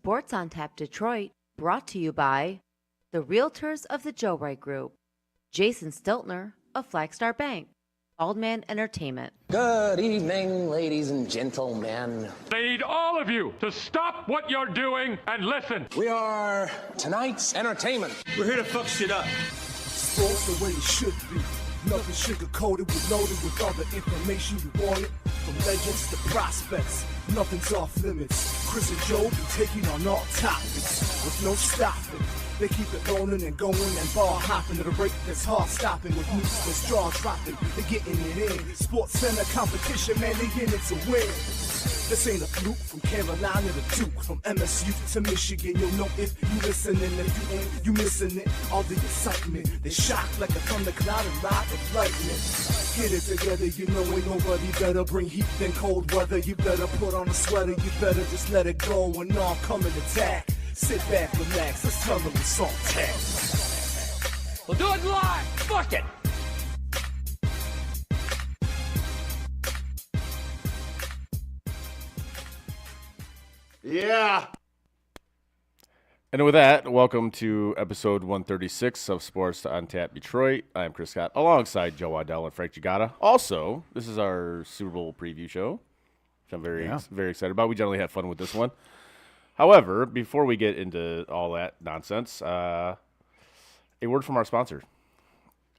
Sports on Tap Detroit, brought to you by the Realtors of the Joe Wright Group, Jason Stiltner of Flagstar Bank, Aldman Entertainment. Good evening, ladies and gentlemen. I need all of you to stop what you're doing and listen. We are tonight's entertainment. We're here to fuck shit up. Sports the way it should be. Nothing sugar-coated, with loaded with all the information you wanted. From legends to prospects, nothing's off limits. Chris and Joe be taking on all topics with no stopping. They keep it rolling and going and ball hopping at a rate that's hard stopping with news that's jaw dropping. They getting it in. Sports Center competition, man, they in it to win. This ain't a fluke from Carolina to Duke, from MSU to Michigan. You'll know if you listening. If you ain't, you missing it. All the excitement, they shock like a thundercloud and ride of lightning. Get it together, you know ain't nobody better. Bring heat than cold weather. You better put on a sweater. You better just let it go and all come and attack. Sit back, relax, let's tell them it's on tap. We'll do it live. Fuck it. Yeah. And with that, welcome to episode 136 of Sports on Tap Detroit. I'm Chris Scott, alongside Joe Waddell and Frank Gigotta. Also, this is our Super Bowl preview show, which I'm very excited about. We generally have fun with this one. However, before we get into all that nonsense, a word from our sponsor.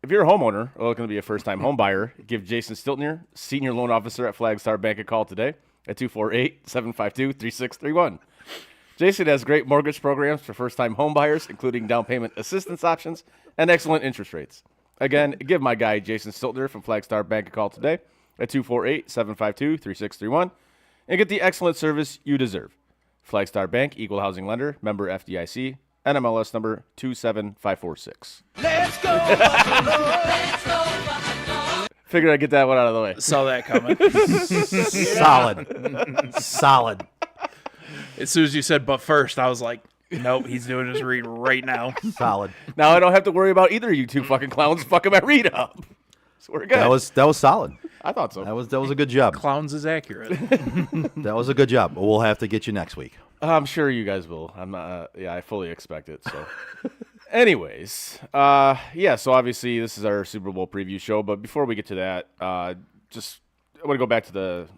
If you're a homeowner or looking to be a first-time home buyer, give Jason Stiltner, Senior Loan Officer at Flagstar Bank, a call today at 248-752-3631. Jason has great mortgage programs for first-time home buyers, including down payment assistance options and excellent interest rates. Again, give my guy Jason Stiltner from Flagstar Bank a call today at 248-752-3631 and get the excellent service you deserve. Flagstar Bank, Equal Housing Lender, member FDIC, NMLS number 27546. Let's go, Buffalo. Let's go, Buffalo. Figured I'd get that one out of the way. Saw that coming. Solid. As soon as you said, but first, I was like, nope, he's doing his read right now. Solid. Now I don't have to worry about either of you two fucking clowns fucking my read up. So we're good. That was solid. I thought so. That was a good job. Clowns is accurate. That was a good job. We'll have to get you next week. I'm sure you guys will. I'm not. I fully expect it. So, anyways, so obviously this is our Super Bowl preview show. But before we get to that, I want to go back to the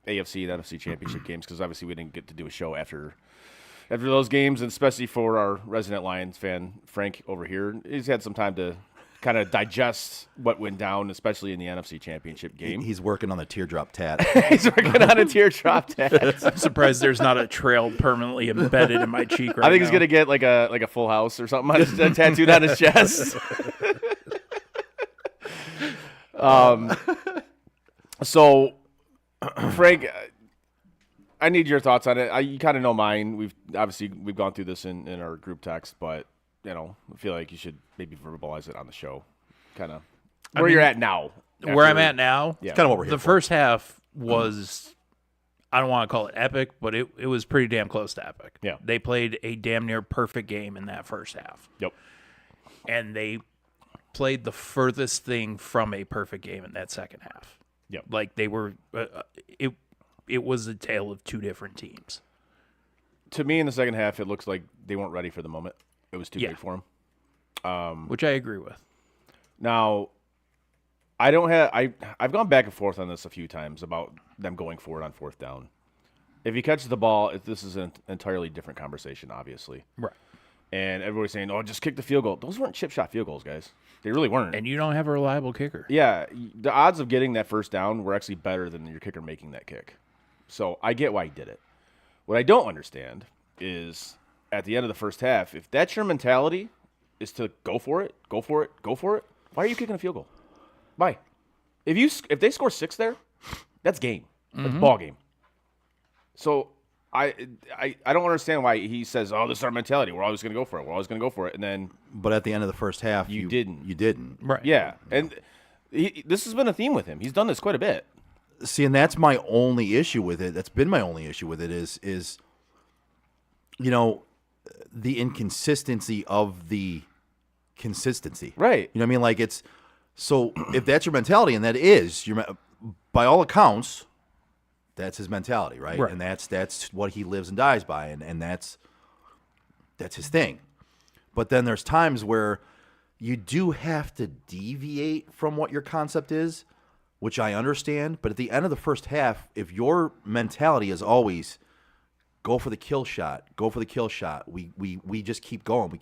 AFC and NFC championship games because obviously we didn't get to do a show after those games, and especially for our resident Lions fan Frank over here, he's had some time to kind of digest what went down, especially in the NFC Championship game. He's working on the teardrop tat. He's working on a teardrop tat. I'm surprised there's not a trail permanently embedded in my cheek right now. I think he's gonna get like a full house or something on his, tattooed on his chest. So, Frank, I need your thoughts on it. You kind of know mine. We've gone through this in our group text, but I feel like you should maybe verbalize it on the show. Kind of where you're at now. Where I'm at now? Yeah. Kind of what we're here The for. first half was, I don't want to call it epic, but it was pretty damn close to epic. Yeah. They played a damn near perfect game in that first half. Yep. And they played the furthest thing from a perfect game in that second half. Yep. Like they were, it was a tale of two different teams. To me, in the second half, it looks like they weren't ready for the moment. It was too big for them. Which I agree with. Now, I've gone back and forth on this a few times about them going for it on fourth down. If he catches the ball, this is an entirely different conversation, obviously. Right. And everybody's saying, "Oh, just kick the field goal." Those weren't chip shot field goals, guys. They really weren't. And you don't have a reliable kicker. Yeah, the odds of getting that first down were actually better than your kicker making that kick. So I get why he did it. What I don't understand is at the end of the first half, if that's your mentality, is to go for it, why are you kicking a field goal? Why? If they score 6 there, that's game. That's ball game. So I don't understand why he says, "Oh, this is our mentality. We're always going to go for it. And then But at the end of the first half, You didn't. You didn't. Right. yeah, and this has been a theme with him. He's done this quite a bit. See, and that's my only issue with it. That's been my only issue with it is the inconsistency of the consistency. Right. You know what I mean? Like it's so if that's your mentality, and that is by all accounts, that's his mentality, right? Right. And that's what he lives and dies by, and that's That's his thing. But then there's times where you do have to deviate from what your concept is, which I understand. But at the end of the first half, if your mentality is always go for the kill shot, we just keep going,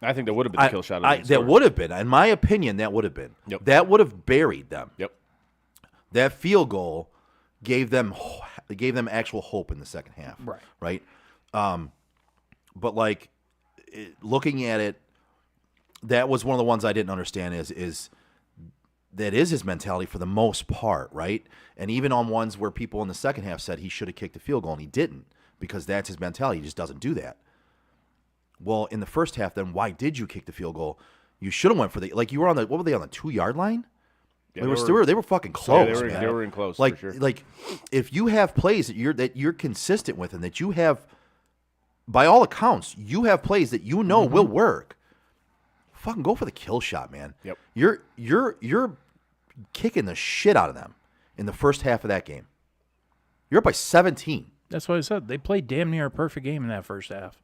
I think that would have been the kill shot. That would have been, in my opinion, that would have been. Yep. That would have buried them. Yep. That field goal gave them actual hope in the second half. Right. But like looking at it, that was one of the ones I didn't understand. Is that is his mentality for the most part, right? And even on ones where people in the second half said he should have kicked the field goal and he didn't, because that's his mentality. He just doesn't do that. Well, in the first half, then why did you kick the field goal? You should have went for you were on the, what were they, on the 2-yard line? Yeah, they were fucking close, yeah, man. They were in close, like, for sure. Like, if you have plays that you're consistent with, and that you have, by all accounts, you have plays that you know will work, fucking go for the kill shot, man. Yep. You're kicking the shit out of them in the first half of that game. You're up by 17. That's what I said. They played damn near a perfect game in that first half.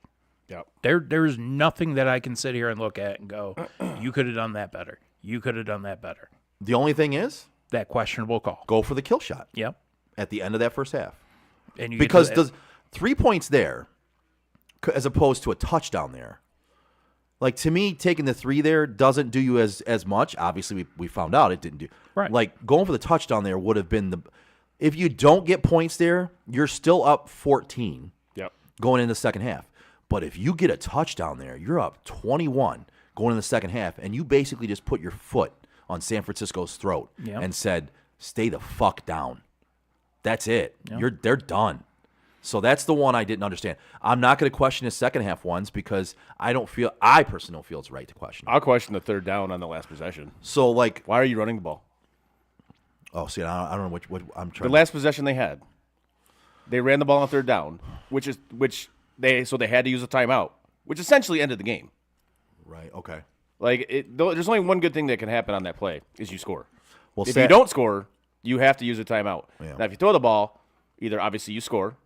Yep. There's nothing that I can sit here and look at and go, you could have done that better. You could have done that better. The only thing is, That questionable call. go for the kill shot Yep. at the end of that first half. And you Because get to does 3 points there, as opposed to a touchdown there, like, to me, taking the 3 there doesn't do you as much. Obviously, we found out it didn't do. Right. Like, going for the touchdown there would have been if you don't get points there, you're still up 14 Yep. going into the second half. But if you get a touchdown there, you're up 21 going in the second half, and you basically just put your foot on San Francisco's throat Yep. and said, stay the fuck down. That's it. Yep. They're done. So that's the one I didn't understand. I'm not going to question his second half ones because I personally don't feel it's right to question. I'll question the third down on the last possession. So, like, Why are you running the ball? oh, see, I don't know what I'm trying. The last possession they had, they ran the ball on third down, which they had to use a timeout, which essentially ended the game. Right. Okay. Like, there's only one good thing that can happen on that play is you score. Well, if you don't score, you have to use a timeout. Yeah. Now, if you throw the ball, either obviously you score,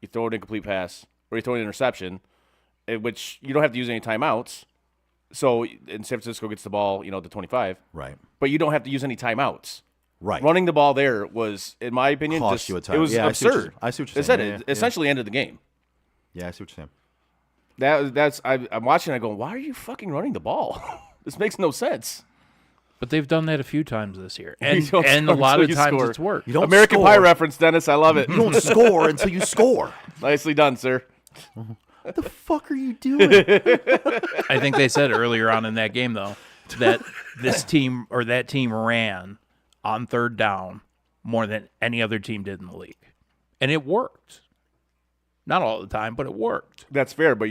you throw an incomplete pass, or you throw an interception, which you don't have to use any timeouts. So, and San Francisco gets the ball, the 25. Right. But you don't have to use any timeouts. Right. Running the ball there was, in my opinion, Cost you a time. it was Yeah, absurd. I see what you're It saying. said Yeah, it yeah. essentially ended the game. Yeah, I see what you're saying. I'm watching. I go, why are you fucking running the ball? This makes no sense. But they've done that a few times this year. You And don't a score lot until of you times score. it's worked. You don't American score. Pie reference, Dennis. I love it. You don't score until you score. Nicely done, sir. What the fuck are you doing? I think they said earlier on in that game, though, that this team or that team ran on third down more than any other team did in the league. And it worked. Not all the time, but it worked. That's fair, but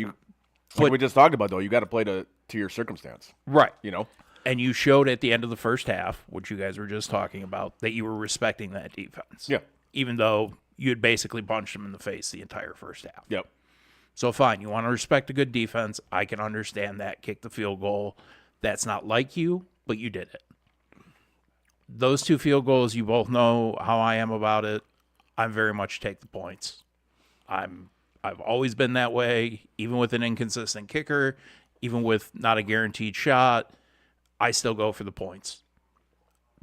like we just talked about, though, you got to play to your circumstance. Right. And you showed at the end of the first half, which you guys were just talking about, that you were respecting that defense. Yeah. Even though you had basically punched them in the face the entire first half. Yep. So fine, you want to respect a good defense. I can understand that. Kick the field goal. That's not like you, but you did it. Those 2 field goals, you both know how I am about it. I'm very much take the points. I've always been that way, even with an inconsistent kicker, even with not a guaranteed shot. I still go for the points.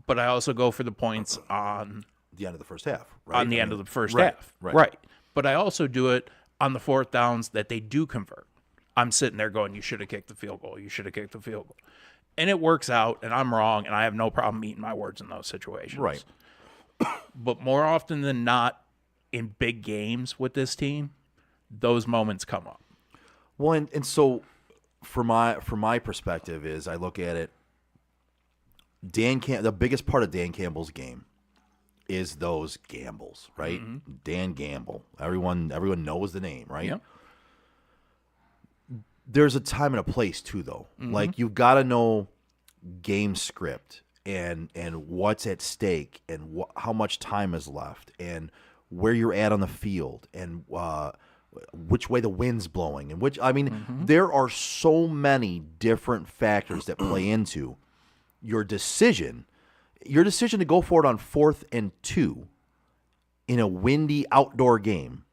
But I also go for the points on The end of the first half. Right? on the end of the first right, half. right. But I also do it on the fourth downs that they do convert. I'm sitting there going, you should have kicked the field goal. You should have kicked the field goal. And it works out, and I'm wrong, and I have no problem eating my words in those situations. Right. But more often than not, in big games with this team, those moments come up. Well, and so from my perspective is I look at it. The biggest part of Dan Campbell's game is those gambles, right? Mm-hmm. Dan Gamble. Everyone knows the name, right? Yep. There's a time and a place too, though. Mm-hmm. Like, you've got to know game script and what's at stake and how much time is left and where you're at on the field and which way the wind's blowing and there are so many different factors that play into your decision to go for it on 4th and 2 in a windy outdoor game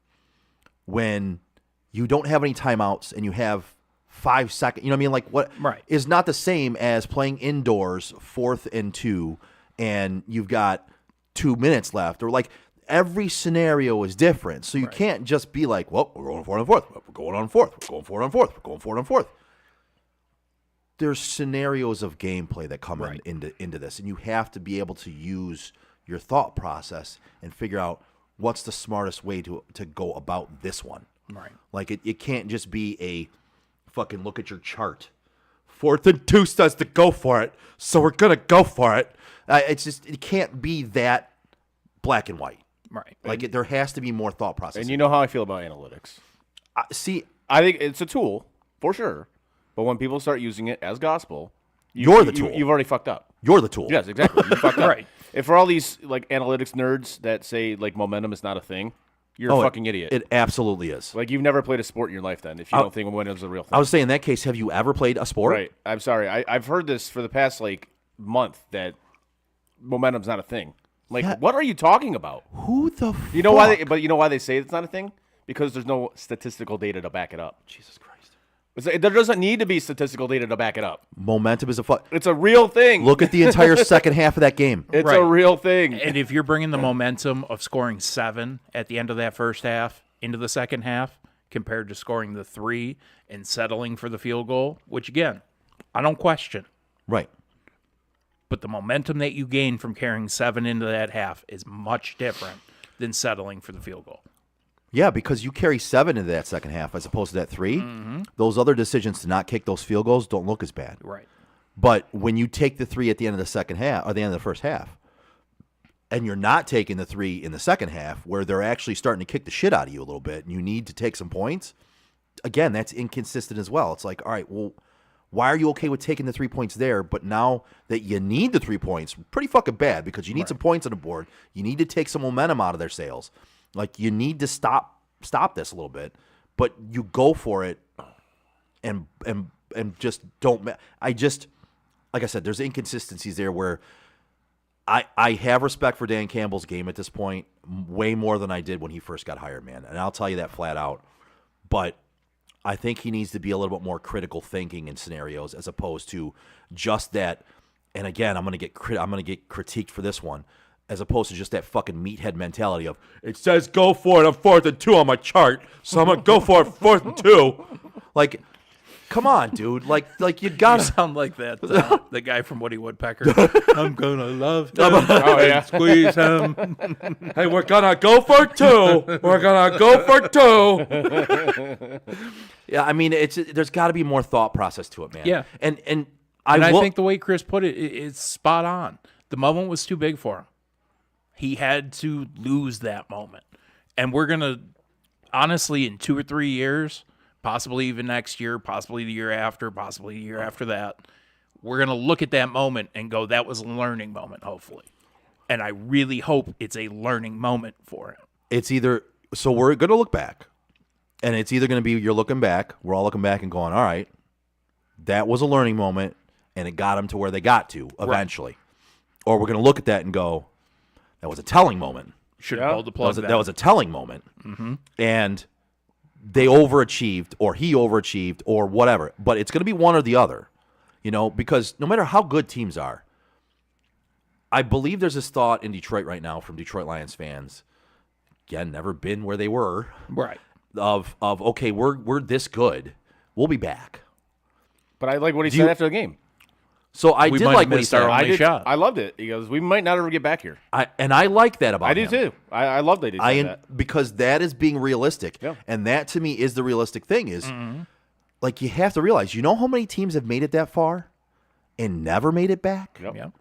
when you don't have any timeouts, and you have 5 seconds. You know what I mean? Like what Right. is not the same as playing indoors, 4th and 2, and you've got 2 minutes left, or like every scenario is different. So you can't just be like, well, we're going 4 on 4th. We're going on 4th. We're going 4 on 4th. We're going 4 on 4th. There's scenarios of gameplay that come into this, and you have to be able to use your thought process and figure out what's the smartest way to go about this one. Right. Like it can't just be a fucking look at your chart. 4th and 2 says to go for it, so we're gonna go for it. It's just it can't be that black and white. Right. Like there has to be more thought process. And you know how I feel about analytics. See, I think it's a tool for sure, but when people start using it as gospel, You're the tool. You've already fucked up. you're the tool. Yes, exactly. You fucked up. Right. If for all these like analytics nerds that say like momentum is not a thing, you're a fucking idiot. It absolutely is. Like you've never played a sport in your life then if you don't think momentum is a real thing. I was saying in that case, have you ever played a sport? Right. I'm sorry. I've heard this for the past like month that momentum's not a thing. Like, Yeah. what are you talking about? Who the fuck? You know why? But you know why they say it's not a thing? Because there's no statistical data to back it up. Jesus Christ. There doesn't need to be statistical data to back it up. Momentum is a fuck. It's a real thing. Look at the entire second half of that game. It's Right. a real thing. And if you're bringing the momentum of scoring 7 at the end of that first half into the second half compared to scoring the 3 and settling for the field goal, which again, I don't question. Right. But the momentum that you gain from carrying 7 into that half is much different than settling for the field goal. Yeah, because you carry 7 into that second half as opposed to that 3. Those other decisions to not kick those field goals don't look as bad. Right. But when you take the 3 at the end of the second half or the end of the first half, and you're not taking the 3 in the second half, where they're actually starting to kick the shit out of you a little bit, and you need to take some points, again, that's inconsistent as well. It's like, all right, well, why are you okay with taking the 3 points there, but now that you need the 3 points, pretty fucking bad because you need some points on the board. You need to take some momentum out of their sails. Like you need to stop this a little bit, but you go for it, and just don't. I just like I said, there's inconsistencies there where I have respect for Dan Campbell's game at this point way more than I did when he first got hired, man, and I'll tell you that flat out. But I think he needs to be a little bit more critical thinking in scenarios as opposed to just that. And again, I'm gonna get critiqued for this one, as opposed to just that fucking meathead mentality of it says go for it on 4th and 2 on my chart, so I'm gonna go for it 4th and 2. Like, come on, dude. Like you You gotta. sound like that the guy from Woody Woodpecker. I'm gonna love him and squeeze him. Hey, we're gonna go for 2. We're gonna go for 2. Yeah, I mean, there's got to be more thought process to it, man. Yeah. and I think the way Chris put it is spot on. The moment was too big for him. He had to lose that moment. And we're going to, honestly, in 2 or 3 years, possibly even next year, possibly the year after, possibly the year after that, we're going to look at that moment and go, that was a learning moment, hopefully. And I really hope it's a learning moment for him. it's either so we're going to look back, and it's either going to be you're looking back, we're all looking back and going, all right, that was a learning moment, and it got them to where they got to eventually. Right. Or we're going to look at that and go, that was a telling moment. Should have pulled the plug. That was a telling moment. Mm-hmm. And they overachieved, or he overachieved, or whatever. But it's going to be one or the other, because no matter how good teams are, I believe there's this thought in Detroit right now from Detroit Lions fans, again, never been where they were, right? Of okay, we're this good, we'll be back. But I like what he said after the game. So I did like what he said. I loved it. He goes, "We might not ever get back here." I like that about him. I do too. I love that he said that. Because that is being realistic, and that to me is the realistic thing. Is like you have to realize, how how many teams have made it that far and never made it back. Yep.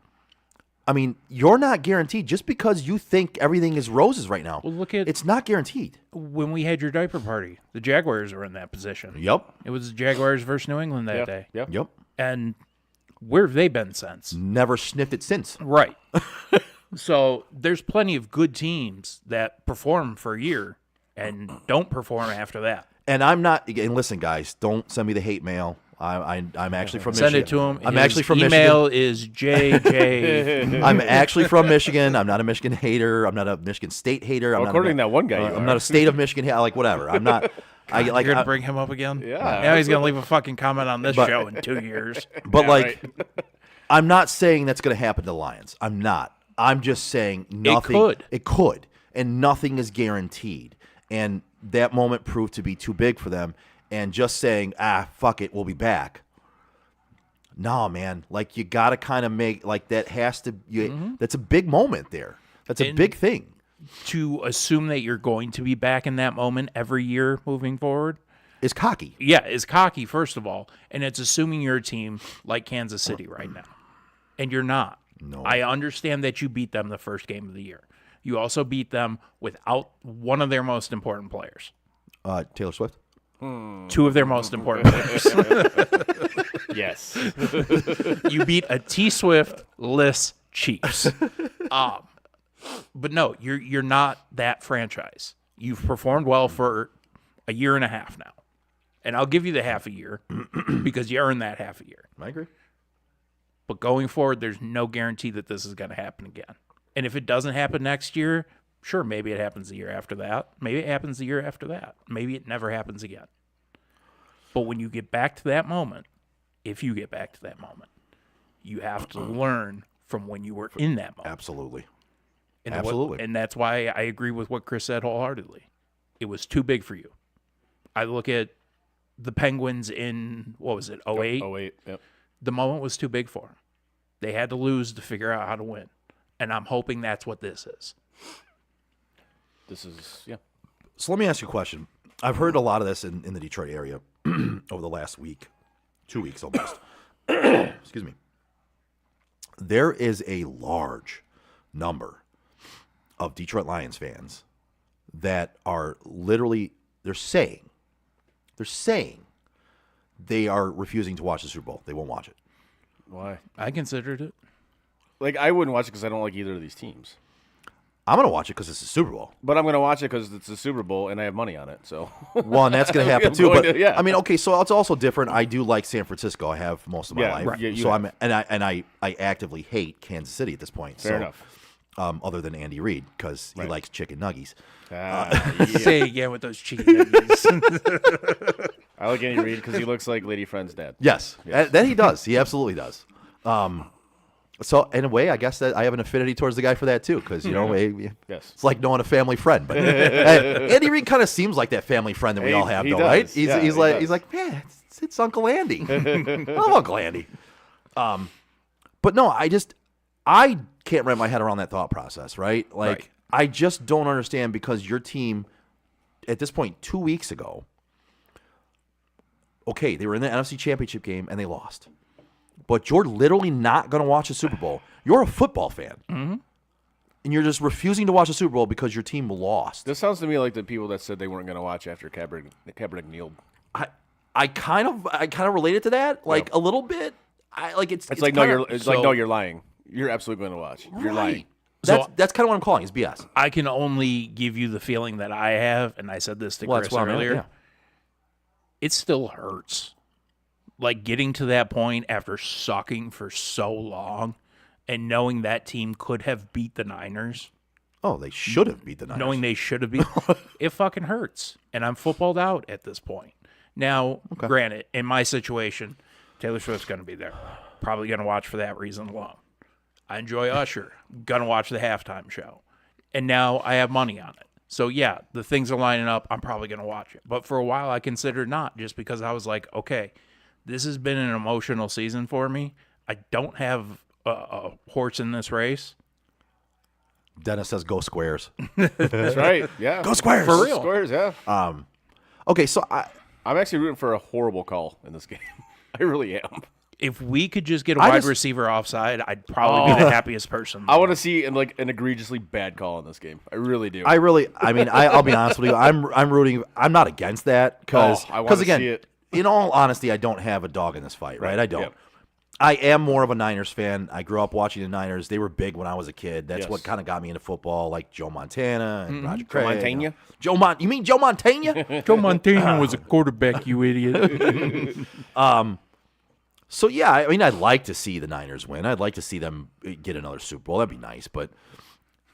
I mean, you're not guaranteed just because you think everything is roses right now. Well, it's not guaranteed. When we had your diaper party, the Jaguars were in that position. Yep. It was the Jaguars versus New England that day. Yep. And where have they been since? Never sniffed it since. Right. So there's plenty of good teams that perform for a year and don't perform after that. And I'm not. And listen, guys, don't send me the hate mail. I'm actually from Send Michigan. it to him. I'm His actually from email Michigan. is JJ. I'm actually from Michigan. I'm not a Michigan hater. I'm not a Michigan State hater. According to that one guy, I'm not a state of Michigan hater. Like whatever. I'm not. I like. You're gonna bring him up again? Yeah. Now he's gonna leave a fucking comment on this But- show in 2 years. But Yeah, like, right. I'm not saying that's going to happen to the Lions. I'm not. I'm just saying nothing. could. It could, and nothing is guaranteed. And that moment proved to be too big for them. And just saying, fuck it, we'll be back. No, man. Like, you got to kind of make like that has to. That's a big moment there. That's a And- big thing. To assume that you're going to be back in that moment every year moving forward, It's cocky. yeah, is cocky, first of all. And it's assuming you're a team like Kansas City right now. And you're not. No. I understand that you beat them the first game of the year. You also beat them without one of their most important players. Taylor Swift. 2 of their most important players. Yes. You beat a T-Swift-less Chiefs. But no, you're not that franchise. You've performed well for a year and a half now. And I'll give you the half a year because you earned that half a year. I agree. But going forward, there's no guarantee that this is going to happen again. And if it doesn't happen next year, sure, maybe it happens the year after that. Maybe it happens the year after that. Maybe it never happens again. But when you get back to that moment, if you get back to that moment, you have to learn from when you were in that moment. Absolutely. And Absolutely. and that's why I agree with what Chris said wholeheartedly. It was too big for you. I look at the Penguins in, what was it, 08? 08. Yep. The moment was too big for them. They had to lose to figure out how to win. And I'm hoping that's what this is. This is, yeah. So let me ask you a question. I've heard a lot of this in the Detroit area over the last week, 2 weeks almost. Excuse me. There is a large number of Detroit Lions fans that are literally, they're saying they are refusing to watch the Super Bowl. They won't watch it. Why? I considered it. Like, I wouldn't watch it because I don't like either of these teams. I'm going to watch it because it's the Super Bowl. But I'm going to watch it because it's the Super Bowl and I have money on it. So Well, and that's going to happen I'm too. going But to- yeah. I mean, okay, so it's also different. I do like San Francisco. I have most of my Yeah, life. right. Yeah, you so have. I actively hate Kansas City at this point. Fair so, enough. Other than Andy Reid because he likes chicken nuggies. Say again with those cheeky niggies. I like Andy Reid because he looks like Lady Friend's dad. Yes, that he does. He absolutely does. So in a way, I guess that I have an affinity towards the guy for that too, because Yes. it's like knowing a family friend. But Andy Reid kind of seems like that family friend that we all have, he though, does. right? Yeah, he he's does. like, man, it's Uncle Andy. I love Uncle Andy. But no, I can't wrap my head around that thought process, right? Like, Right. I just don't understand because your team, at this point, 2 weeks ago, okay, they were in the NFC Championship game and they lost. But you're literally not going to watch a Super Bowl. You're a football fan. Mm-hmm. And you're just refusing to watch a Super Bowl because your team lost. This sounds to me like the people that said they weren't going to watch after Kaepernick kneeled. I kind of related to that, like a little bit. It's like, kinda, no, you're lying. You're absolutely going to watch. You're lying. That's kind of what I'm calling. It's BS. I can only give you the feeling that I have, and I said this to Well, Chris that's what I mean, earlier. yeah. It still hurts. Like getting to that point after sucking for so long and knowing that team could have beat the Niners, Oh, they should have beat the Niners. knowing they should have beat, it fucking hurts. And I'm footballed out at this point. Now, granted, in my situation, Taylor Swift's going to be there. Probably going to watch for that reason alone. I enjoy Usher. Going to watch the halftime show. And now I have money on it. So, yeah, the things are lining up. I'm probably going to watch it. But for a while, I considered not, just because I was like, okay, this has been an emotional season for me. I don't have a horse in this race. Dennis says go Squares. That's right. Yeah. Go Squares. For real. Squares, yeah. Okay, so I'm actually rooting for a horrible call in this game. I really am. If we could just get a I wide just- receiver offside, I'd probably be the happiest person. I want to see an egregiously bad call in this game. I really do. I'll be honest with you. I'm rooting. I'm not against that because I wanna again, see it. in all honesty, I don't have a dog in this fight, right? I don't. Yep. I am more of a Niners fan. I grew up watching the Niners. They were big when I was a kid. That's Yes. what kind of got me into football, like Joe Montana and Roger Craig. Montana? You mean Joe Montana? Joe Montana was a quarterback, you idiot. So, yeah, I mean, I'd like to see the Niners win. I'd like to see them get another Super Bowl. That'd be nice. But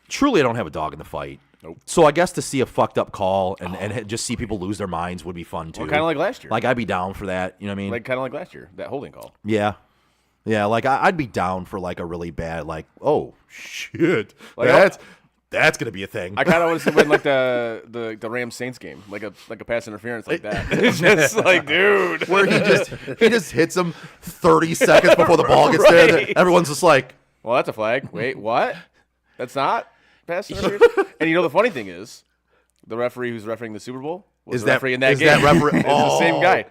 truly, I don't have a dog in the fight. Nope. So I guess to see a fucked up call and just see people lose their minds would be fun too. Well, kind of like last year. Like I'd be down for that. You know what I mean? Like kind of like last year, that holding call. Yeah. Yeah, like I'd be down for like a really bad, like, oh shit, Like, that's gonna be a thing. I kind of want to win like the Rams Saints game, like a pass interference like that. It's just like, dude, Where he just hits him 30 seconds before the ball gets there. And everyone's just like, well, that's a flag. Wait, what? That's not pass interference. And you know the funny thing is, the referee who's refereeing the Super Bowl was the referee in that game. That referee? It's the same guy.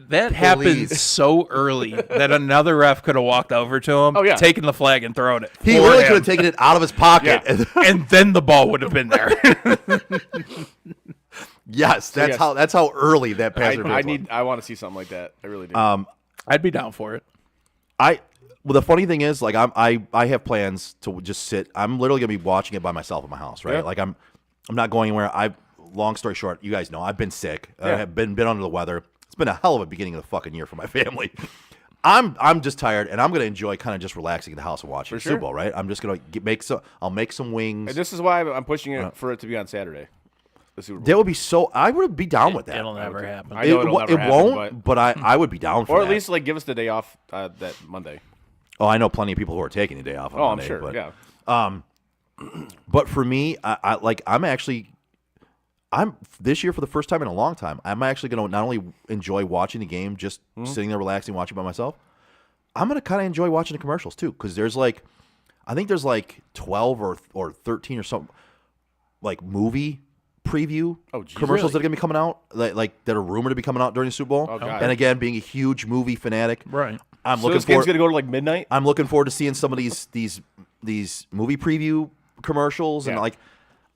That happened so early that another ref could have walked over to him, taken the flag and thrown it. He really could have taken it out of his pocket. Yeah. And then the ball would have been there. Yes, that's how early that pass interference was. I want to see something like that. I really do. I'd be down for it. Well, the funny thing is, like, I have plans to just sit. I'm literally gonna be watching it by myself at my house, right? Yeah. Like, I'm not going anywhere. Long story short, you guys know I've been sick. I have been under the weather. It's been a hell of a beginning of the fucking year for my family. I'm just tired, and I'm gonna enjoy kind of just relaxing in the house and watching the Super Bowl, right? I'm just gonna I'll make some wings. And this is why I'm pushing it for it to be on Saturday. The Super Bowl. That would be so. I would be down with that. It'll never happen. I know it'll never happen, won't, but I would be down for or that. at least like give us the day off that Monday. Oh, I know plenty of people who are taking the day off on Monday. I'm sure. But, yeah. But for me, I'm this year for the first time in a long time. I'm actually going to not only enjoy watching the game, just sitting there relaxing, watching by myself. I'm going to kind of enjoy watching the commercials too, because there's like, I think there's like 12 or 13 or something, like movie preview commercials that are going to be coming out, like that are rumored to be coming out during the Super Bowl. Oh, God. And again, being a huge movie fanatic, Right. I'm So looking this game's forward. gonna go to like midnight. I'm looking forward to seeing some of these movie preview commercials, and Yeah. like,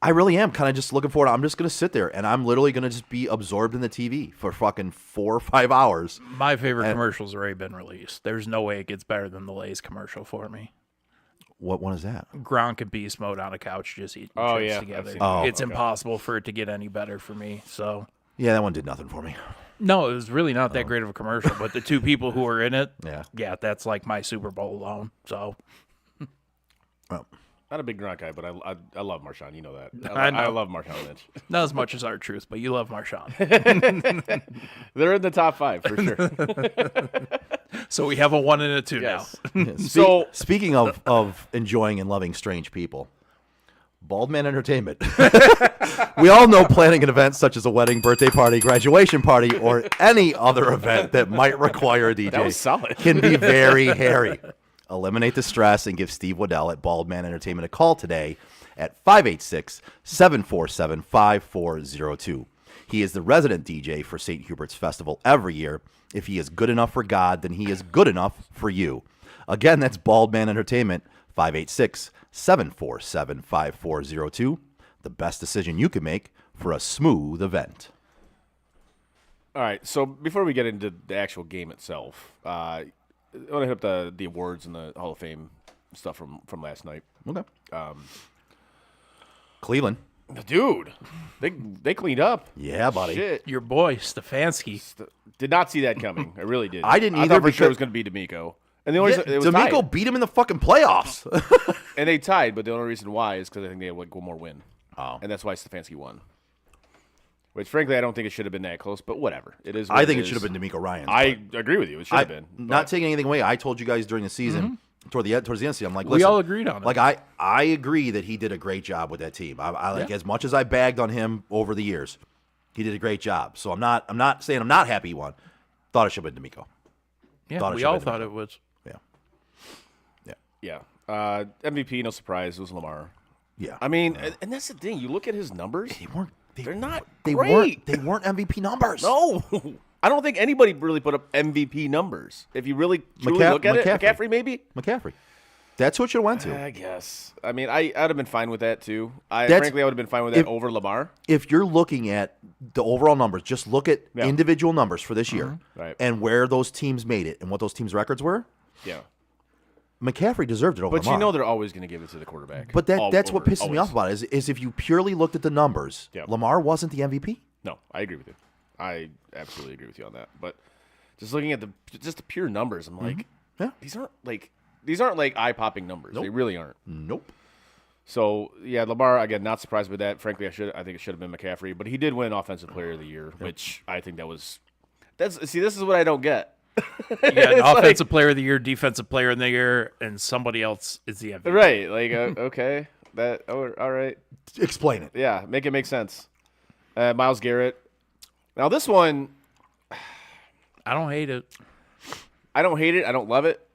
I really am kind of just looking forward. I'm just gonna sit there, and I'm literally gonna just be absorbed in the TV for fucking 4 or 5 hours. My favorite commercial's have already been released. There's no way it gets better than the Lay's commercial for me. What one is that? Gronk and Beast Mode on a couch just eating Oh, chips yeah, I've together. seen that. It's impossible for it to get any better for me. So Yeah, that one did nothing for me. no, it was really not that great of a commercial. But the two people who were in it, Yeah. that's like my Super Bowl alone. So Well, Not a big Gronk guy, but I love Marshawn. You know that. I know. I love Marshawn Lynch. not as much as our truth, but you love Marshawn. They're in the top 5 for sure. So we have a 1 and a 2 Yes. now. So speaking of enjoying and loving strange people, Bald Man Entertainment. We all know planning an event such as a wedding, birthday party, graduation party, or any other event that might require a DJ That was solid. can be very hairy. Eliminate the stress and give Steve Waddell at Bald Man Entertainment a call today at 586-747-5402. He is the resident DJ for St. Hubert's Festival every year. If he is good enough for God, then he is good enough for you. Again, that's Bald Man Entertainment, 586-747-5402. The best decision you can make for a smooth event. all right. So before we get into the actual game itself, I want to hit up the awards and the Hall of Fame stuff from last night. Okay. Cleveland. Dude, they cleaned up. Yeah, buddy. Shit. Your boy Stefanski. Did not see that coming. I really did. I didn't I either thought for sure it was because- going to be D'Amico. And the only Yeah, reason, it was D'Amico tied. beat him in the fucking playoffs. And they tied, but the only reason why is because I think they had like one more win. Oh. And that's why Stefanski won. Which, frankly, I don't think it should have been that close, but whatever. It is. I what think it is. should have been D'Amico Ryans. I agree with you. It should have been. Not but- taking anything away. I told you guys during the season, towards the end of the season, I'm like, We listen, all agreed on it. Like I agree that he did a great job with that team. I like as much as I bagged on him over the years, he did a great job. So I'm not saying I'm not happy he won. Thought it should have been D'Amico. Yeah, Thought it we should all have been thought it was. Yeah. MVP, no surprise. It was Lamar. Yeah. I mean, and that's the thing. You look at his numbers. They're not great. They weren't MVP numbers. No. I don't think anybody really put up MVP numbers. If you really truly look at it, McCaffrey maybe. McCaffrey. That's what you went to. I guess. I mean, I'd have been fine with that too. That's- Frankly, I would have been fine with that over Lamar. If you're looking at the overall numbers, just look at Yeah. individual numbers for this year Right. and where those teams made it and what those teams' records were. Yeah. McCaffrey deserved it over But Lamar. you know they're always going to give it to the quarterback. But that's what pisses me always. off about it is if you purely looked at the numbers, Yeah. Lamar wasn't the MVP. No, I agree with you. I absolutely agree with you on that. But just looking at the pure numbers, I'm like, Yeah. these aren't like eye popping numbers. They really aren't. Nope. So yeah, Lamar again, not surprised by that. Frankly, I think it should have been McCaffrey, but he did win Offensive Player of the Year, which I think this is what I don't get. You got an offensive player of the year, defensive player of the year, and somebody else is the MVP. Right? Like okay, all right. Explain it. Yeah, make it make sense. Myles Garrett. Now this one, I don't hate it. I don't hate it. I don't love it.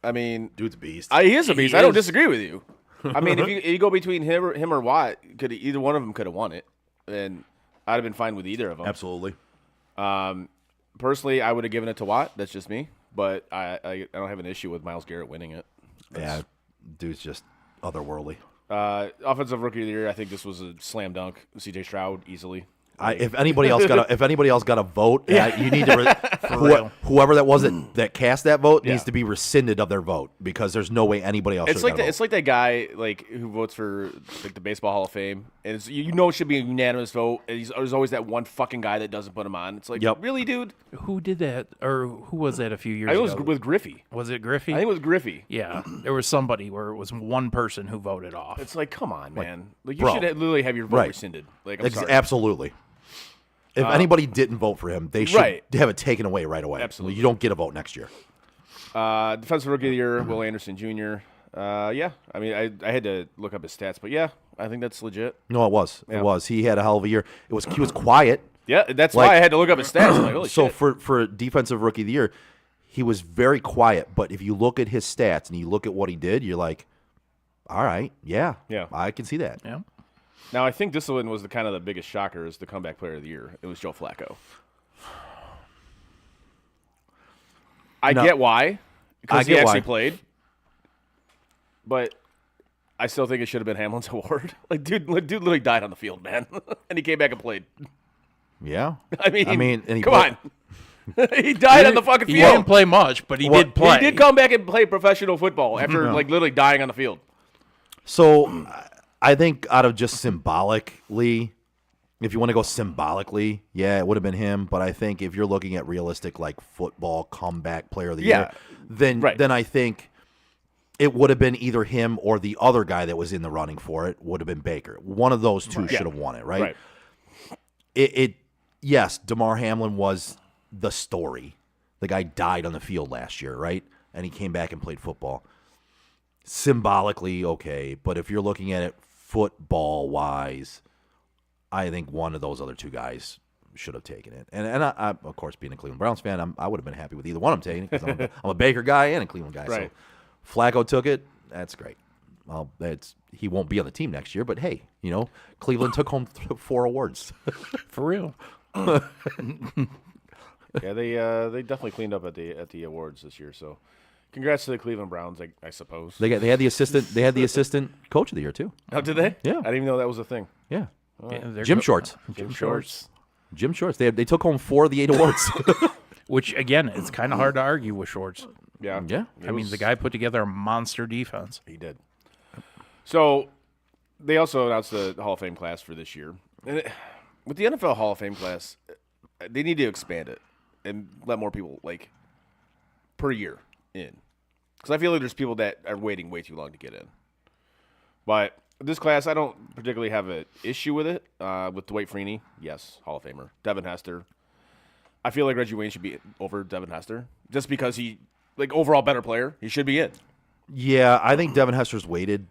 I mean, Dude's a beast. he is a beast. He I don't is. disagree with you. I mean, if you go between him or Watt, either one of them could have won it, and I'd have been fine with either of them. Absolutely. Personally, I would have given it to Watt. That's just me, but I don't have an issue with Myles Garrett winning it. Yeah, dude's just otherworldly. Offensive Rookie of the Year, I think this was a slam dunk. C.J. Stroud easily. If anybody else got a vote, you need to whoever that was that cast that vote needs to be rescinded of their vote because there's no way anybody else. It's like that guy who votes for the Baseball Hall of Fame, and it should be a unanimous vote. And there's always that one fucking guy that doesn't put him on. It's like, really, dude? Who did that, or who was that a few years I think ago? it was with Griffey. Was it Griffey? I think it was Griffey. Yeah, there was somebody where it was one person who voted off. It's like, come on, man. Like you bro. should literally have your vote Right. rescinded. Like, I'm sorry. Absolutely. If anybody didn't vote for him, they should Right. have it taken away right away. Absolutely. You don't get a vote next year. Defensive Rookie of the Year, Will Anderson Jr. Yeah, I mean, I had to look up his stats, but yeah, I think that's legit. No, it was. Yeah. It was. He had a hell of a year. He was quiet. Yeah, that's Like- why I had to look up his stats. I'm like, holy So shit. for Defensive Rookie of the Year, he was very quiet. But if you look at his stats and you look at what he did, you're like, all right, yeah, I can see that. Yeah. Now, I think this one was the biggest shocker is the comeback player of the year. It was Joe Flacco. I No. get why, because he get actually why. played, but I still think it should have been Hamlin's award. Dude literally died on the field, man, and he came back and played. Yeah. I mean, and he come on. He died on the fucking He field. didn't play much, but he did play. He did come back and play professional football after literally dying on the field. So I think out of just symbolically, if you want to go symbolically, yeah, it would have been him. But I think if you're looking at realistic, like football comeback player of the year, then I think it would have been either him or the other guy that was in the running for it would have been Baker. One of those two should have won it, right? Yes, Damar Hamlin was the story. The guy died on the field last year, right? And he came back and played football. Symbolically, okay, but if you're looking at it football-wise, I think one of those other two guys should have taken it. And I of course, being a Cleveland Browns fan, I would have been happy with either one of them taking it because I'm a Baker guy and a Cleveland guy. Right. So Flacco took it. That's great. Well, he won't be on the team next year, but hey, Cleveland took home 4 awards. For real. Yeah, they definitely cleaned up at the awards this year. So, congrats to the Cleveland Browns, I suppose. They had the assistant coach of the year too. Oh, did they? Yeah. I didn't even know that was a thing. Yeah. Yeah, Jim Shorts. Jim Shorts. Jim Shorts. They took home 4 of the 8 awards. Which, again, it's kind of hard to argue with Shorts. Yeah. Yeah. I mean, the guy put together a monster defense. He did. So, they also announced the Hall of Fame class for this year. And with the NFL Hall of Fame class, they need to expand it and let more people, per year in. Because I feel like there's people that are waiting way too long to get in. But this class, I don't particularly have an issue with it. With Dwight Freeney, yes, Hall of Famer. Devin Hester. I feel like Reggie Wayne should be over Devin Hester. Just because he, overall better player, he should be in. Yeah, I think Devin Hester's waited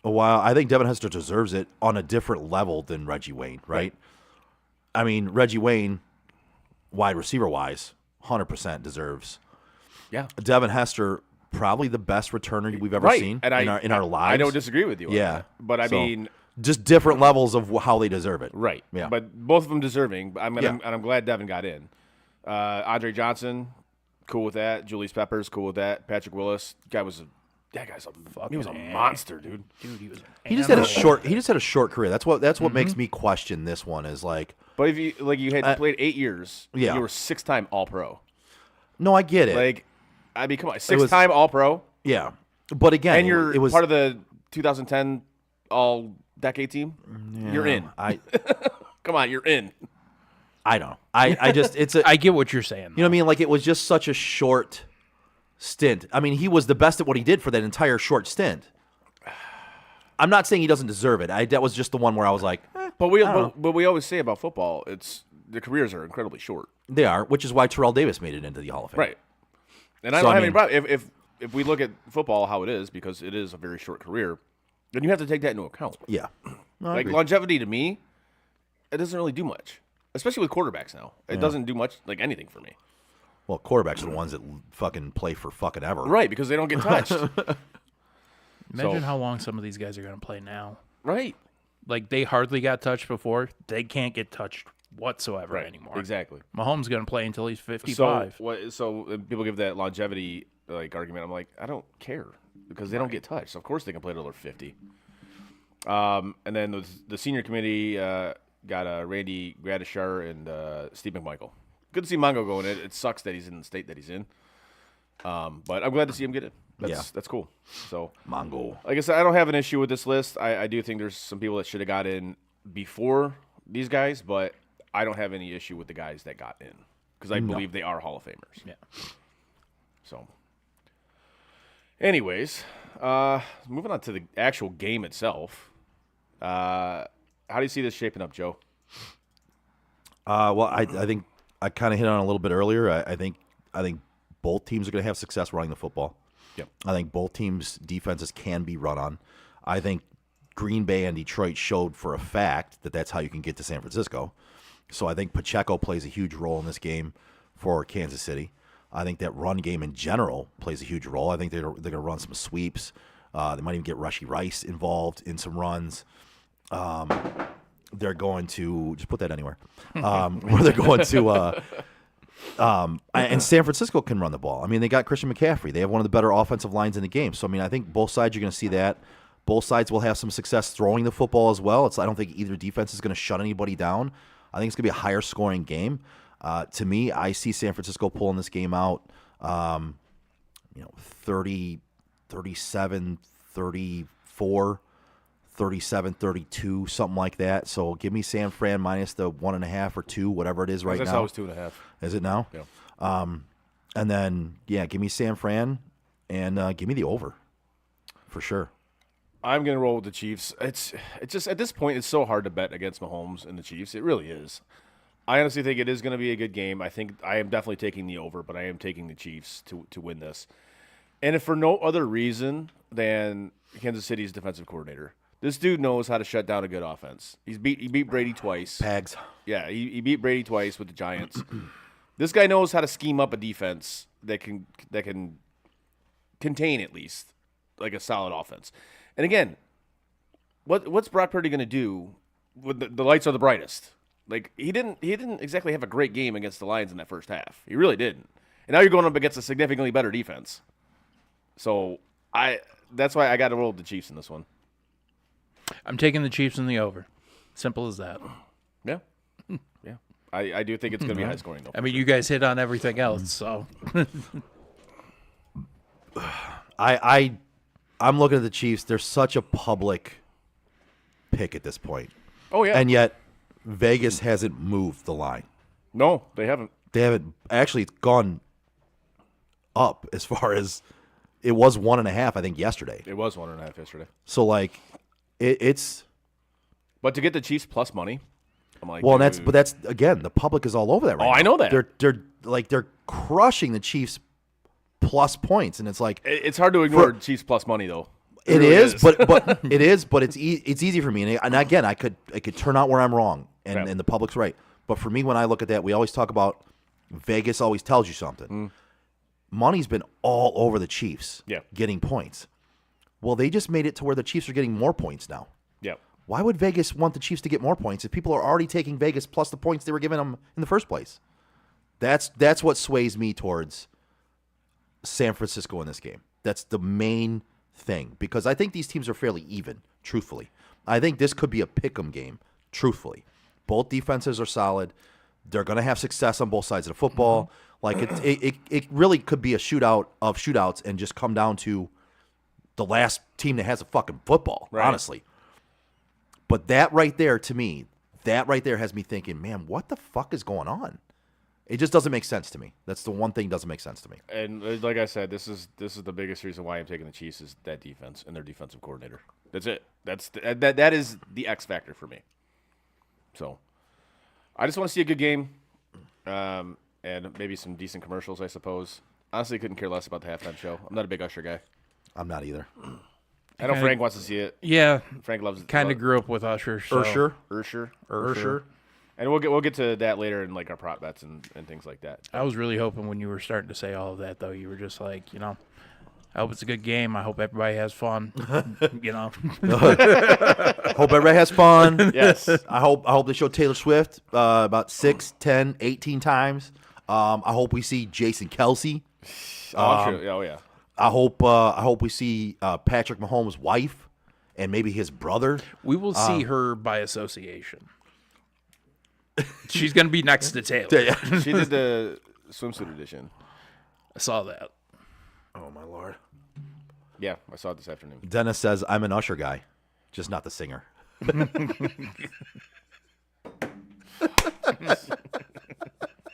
a while. I think Devin Hester deserves it on a different level than Reggie Wayne, right? I mean, Reggie Wayne, wide receiver-wise, 100% deserves. Yeah. Devin Hester, probably the best returner we've ever seen and in our lives. I don't disagree with you on Yeah. that. But I mean, just different levels of how they deserve it. right. Yeah. But both of them deserving. Yeah. I'm glad Devin got in. Andre Johnson, cool with that. Julius Peppers, cool with that. Patrick Willis, he was a monster, dude. Dude, he was. He just had a short career. That's what makes me question this one is like. But if you had played 8 years, Yeah. you were 6-time All-Pro. No, I get it. I mean, come on, 6-time All-Pro, Yeah, but again, and you're it was part of the 2010 All-Decade team. You're in. Come on, you're in. I don't know. I just I get what you're saying. You know what I mean? Like, it was just such a short stint. I mean, he was the best at what he did for that entire short stint. I'm not saying he doesn't deserve it. That was just the one where I was like, But we always say about football, the careers are incredibly short. they are, which is why Terrell Davis made it into the Hall of Fame. Right. And I So, don't I have any mean- problem if we look at football how it is, because it is a very short career, then you have to take that into account. Yeah. No, I Like agree. longevity to me, it doesn't really do much, especially with quarterbacks now. It doesn't do much, like anything for me. Well, quarterbacks are the ones that fucking play for fucking ever. Right, because they don't get touched. Imagine how long some of these guys are going to play now. Right. Like, they hardly got touched before. They can't get touched whatsoever anymore. Exactly. Mahomes going to play until he's 55. So people give that longevity like argument. I'm like, I don't care because they don't get touched. Of course they can play till they're 50. And then the senior committee got Randy Gradishar and Steve McMichael. Good to see Mongo going. It sucks that he's in the state that he's in. But I'm glad to see him get it. That's cool. So Mongo. like I said, I don't have an issue with this list. I do think there's some people that should have got in before these guys, but I don't have any issue with the guys that got in because I believe they are Hall of Famers. Yeah. So, anyways, moving on to the actual game itself. How do you see this shaping up, Joe? Well, I think I kind of hit on it a little bit earlier. I think both teams are going to have success running the football. Yep. I think both teams' defenses can be run on. I think Green Bay and Detroit showed for a fact that that's how you can get to San Francisco. So I think Pacheco plays a huge role in this game for Kansas City. I think that run game in general plays a huge role. I think they're going to run some sweeps. They might even get Rashee Rice involved in some runs. They're going to just put that anywhere. Where they're going to. And San Francisco can run the ball. I mean, they got Christian McCaffrey. They have one of the better offensive lines in the game. So, I mean, I think both sides you're going to see that. Both sides will have some success throwing the football as well. I don't think either defense is going to shut anybody down. I think it's going to be a higher scoring game. To me, I see San Francisco pulling this game out, 30, 37, 34, 37, 32, something like that. So give me San Fran minus the 1.5 or 2, whatever it is right That's now. always 2.5. Is it now? Yeah. And then, give me San Fran and give me the over for sure. I'm going to roll with the Chiefs. It's just at this point, it's so hard to bet against Mahomes and the Chiefs. It really is. I honestly think it is going to be a good game. I think I am definitely taking the over, but I am taking the Chiefs to win this. And if for no other reason than Kansas City's defensive coordinator. This dude knows how to shut down a good offense. He beat Brady twice. Pags. Yeah, he beat Brady twice with the Giants. This guy knows how to scheme up a defense that can contain at least like a solid offense. And again, what's Brock Purdy going to do when the lights are the brightest? Like he didn't exactly have a great game against the Lions in that first half. He really didn't. And now you're going up against a significantly better defense. So that's why I got to roll with the Chiefs in this one. I'm taking the Chiefs in the over. Simple as that. Yeah. Yeah. I do think it's going to be high scoring, though. I mean, you guys hit on everything else, so. I'm looking at the Chiefs. They're such a public pick at this point. Oh, yeah. And yet, Vegas hasn't moved the line. No, they haven't. They haven't actually gone up as far as it was 1.5, I think, yesterday. It was 1.5 yesterday. So, like, it's. But to get the Chiefs plus money, I'm like, Well, dude. that's again, the public is all over that right now. I know that. They're crushing the Chiefs plus points, and it's like It's hard to ignore Chiefs plus money, though. it really is, but it is, but it's easy for me. And again, it could turn out where I'm wrong, and the public's right. But for me, when I look at that, we always talk about Vegas always tells you something. Money's been all over the Chiefs getting points. Well, they just made it to where the Chiefs are getting more points now. Yeah. Why would Vegas want the Chiefs to get more points if people are already taking Vegas plus the points they were giving them in the first place? That's what sways me towards San Francisco in this game. That's the main thing, because I think these teams are fairly even, truthfully. I think this could be a pick'em game, truthfully. Both defenses are solid. They're going to have success on both sides of the football. Like it really could be a shootout of shootouts and just come down to the last team that has a fucking football, honestly. But that right there, to me, has me thinking, man, what the fuck is going on? It just doesn't make sense to me. That's the one thing that doesn't make sense to me. And like I said, this is the biggest reason why I'm taking the Chiefs is that defense and their defensive coordinator. That's it. That is the X factor for me. So, I just want to see a good game, and maybe some decent commercials, I suppose. Honestly, couldn't care less about the halftime show. I'm not a big Usher guy. I'm not either. I know Frank wants to see it. Yeah, Frank loves it. kind of grew up with Usher. So. Ursher. And we'll get to that later in like our prop bets and things like that. I was really hoping when you were starting to say all of that, though, you were just like, I hope it's a good game. I hope everybody has fun. Hope everybody has fun. Yes. I hope they show Taylor Swift about 6, 10, 18 times. I hope we see Jason Kelsey. I'm sure. Oh yeah. I hope we see Patrick Mahomes' wife and maybe his brother. We will see her by association. She's going to be next to Taylor. She did the swimsuit edition. I saw that. Oh my Lord. Yeah, I saw it this afternoon. Dennis says I'm an Usher guy, just not the singer.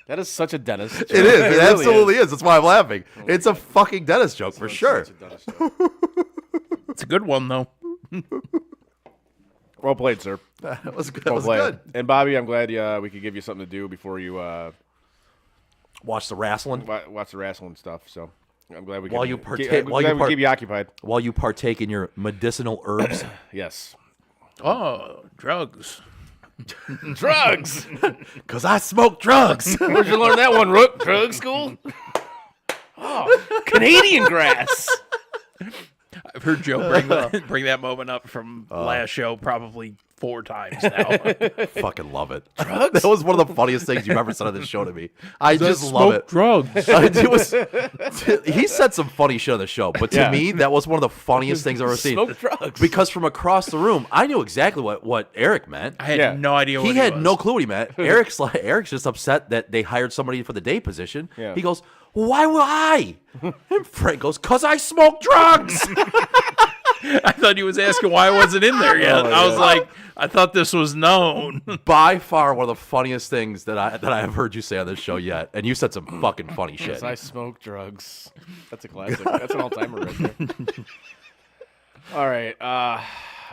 That is such a Dennis joke. It is. It really absolutely is. That's why I'm laughing. It's a fucking Dennis joke for sure. Such a Dennis joke. It's a good one, though. Well played, sir. That was good. Well That was played. good. And Bobby, I'm glad we could give you something to do before you Watch the wrestling watch the wrestling stuff. So I'm glad we While could, you partake- I'm while glad you we part- keep you occupied. while you partake in your medicinal herbs. Yes. Oh, drugs. Drugs. Because I smoke drugs. Where'd you learn that one, Rook? Drug school? Oh, Canadian grass. I've heard Joe bring that moment up from last show probably 4 times now. Fucking love it. Drugs? That was one of the funniest things you've ever said on this show to me. I just love it. drugs. He said some funny shit on the show, but to Yeah. me, that was one of the funniest things I've ever seen. Smoke drugs. Because from across the room, I knew exactly what Eric meant. I had Yeah. no idea what He he had was. no clue what he meant. Eric's just upset that they hired somebody for the day position. Yeah. He goes, "Why will I?" And Frank goes, "'Cause I smoke drugs." I thought he was asking why I wasn't in there yet. I was like, I thought this was known. By far one of the funniest things that I have heard you say on this show yet. And you said some fucking funny shit. Yes, I smoke drugs. That's a classic. That's an all-timer right there. All right.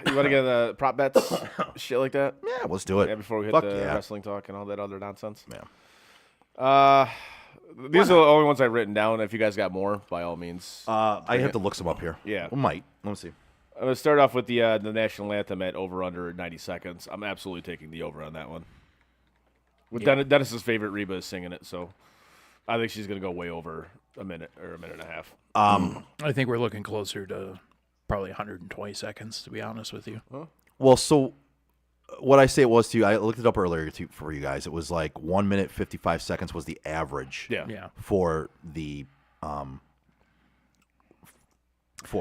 You want to get the prop bets? Shit like that? Yeah, let's do it. Yeah, before we hit Fuck the yeah. wrestling talk and all that other nonsense? Yeah. These are the only ones I've written down. If you guys got more, by all means. I have to look some up here. Yeah. We might. Let me see. I'm going to start off with the national anthem at over-under 90 seconds. I'm absolutely taking the over on that one. With Dennis's favorite, Reba is singing it, so I think she's going to go way over a minute or a minute and a half. I think we're looking closer to probably 120 seconds, to be honest with you. Well, so what I say it was to you, I looked it up earlier for you guys. It was like 1 minute 55 seconds was the average. Yeah. For the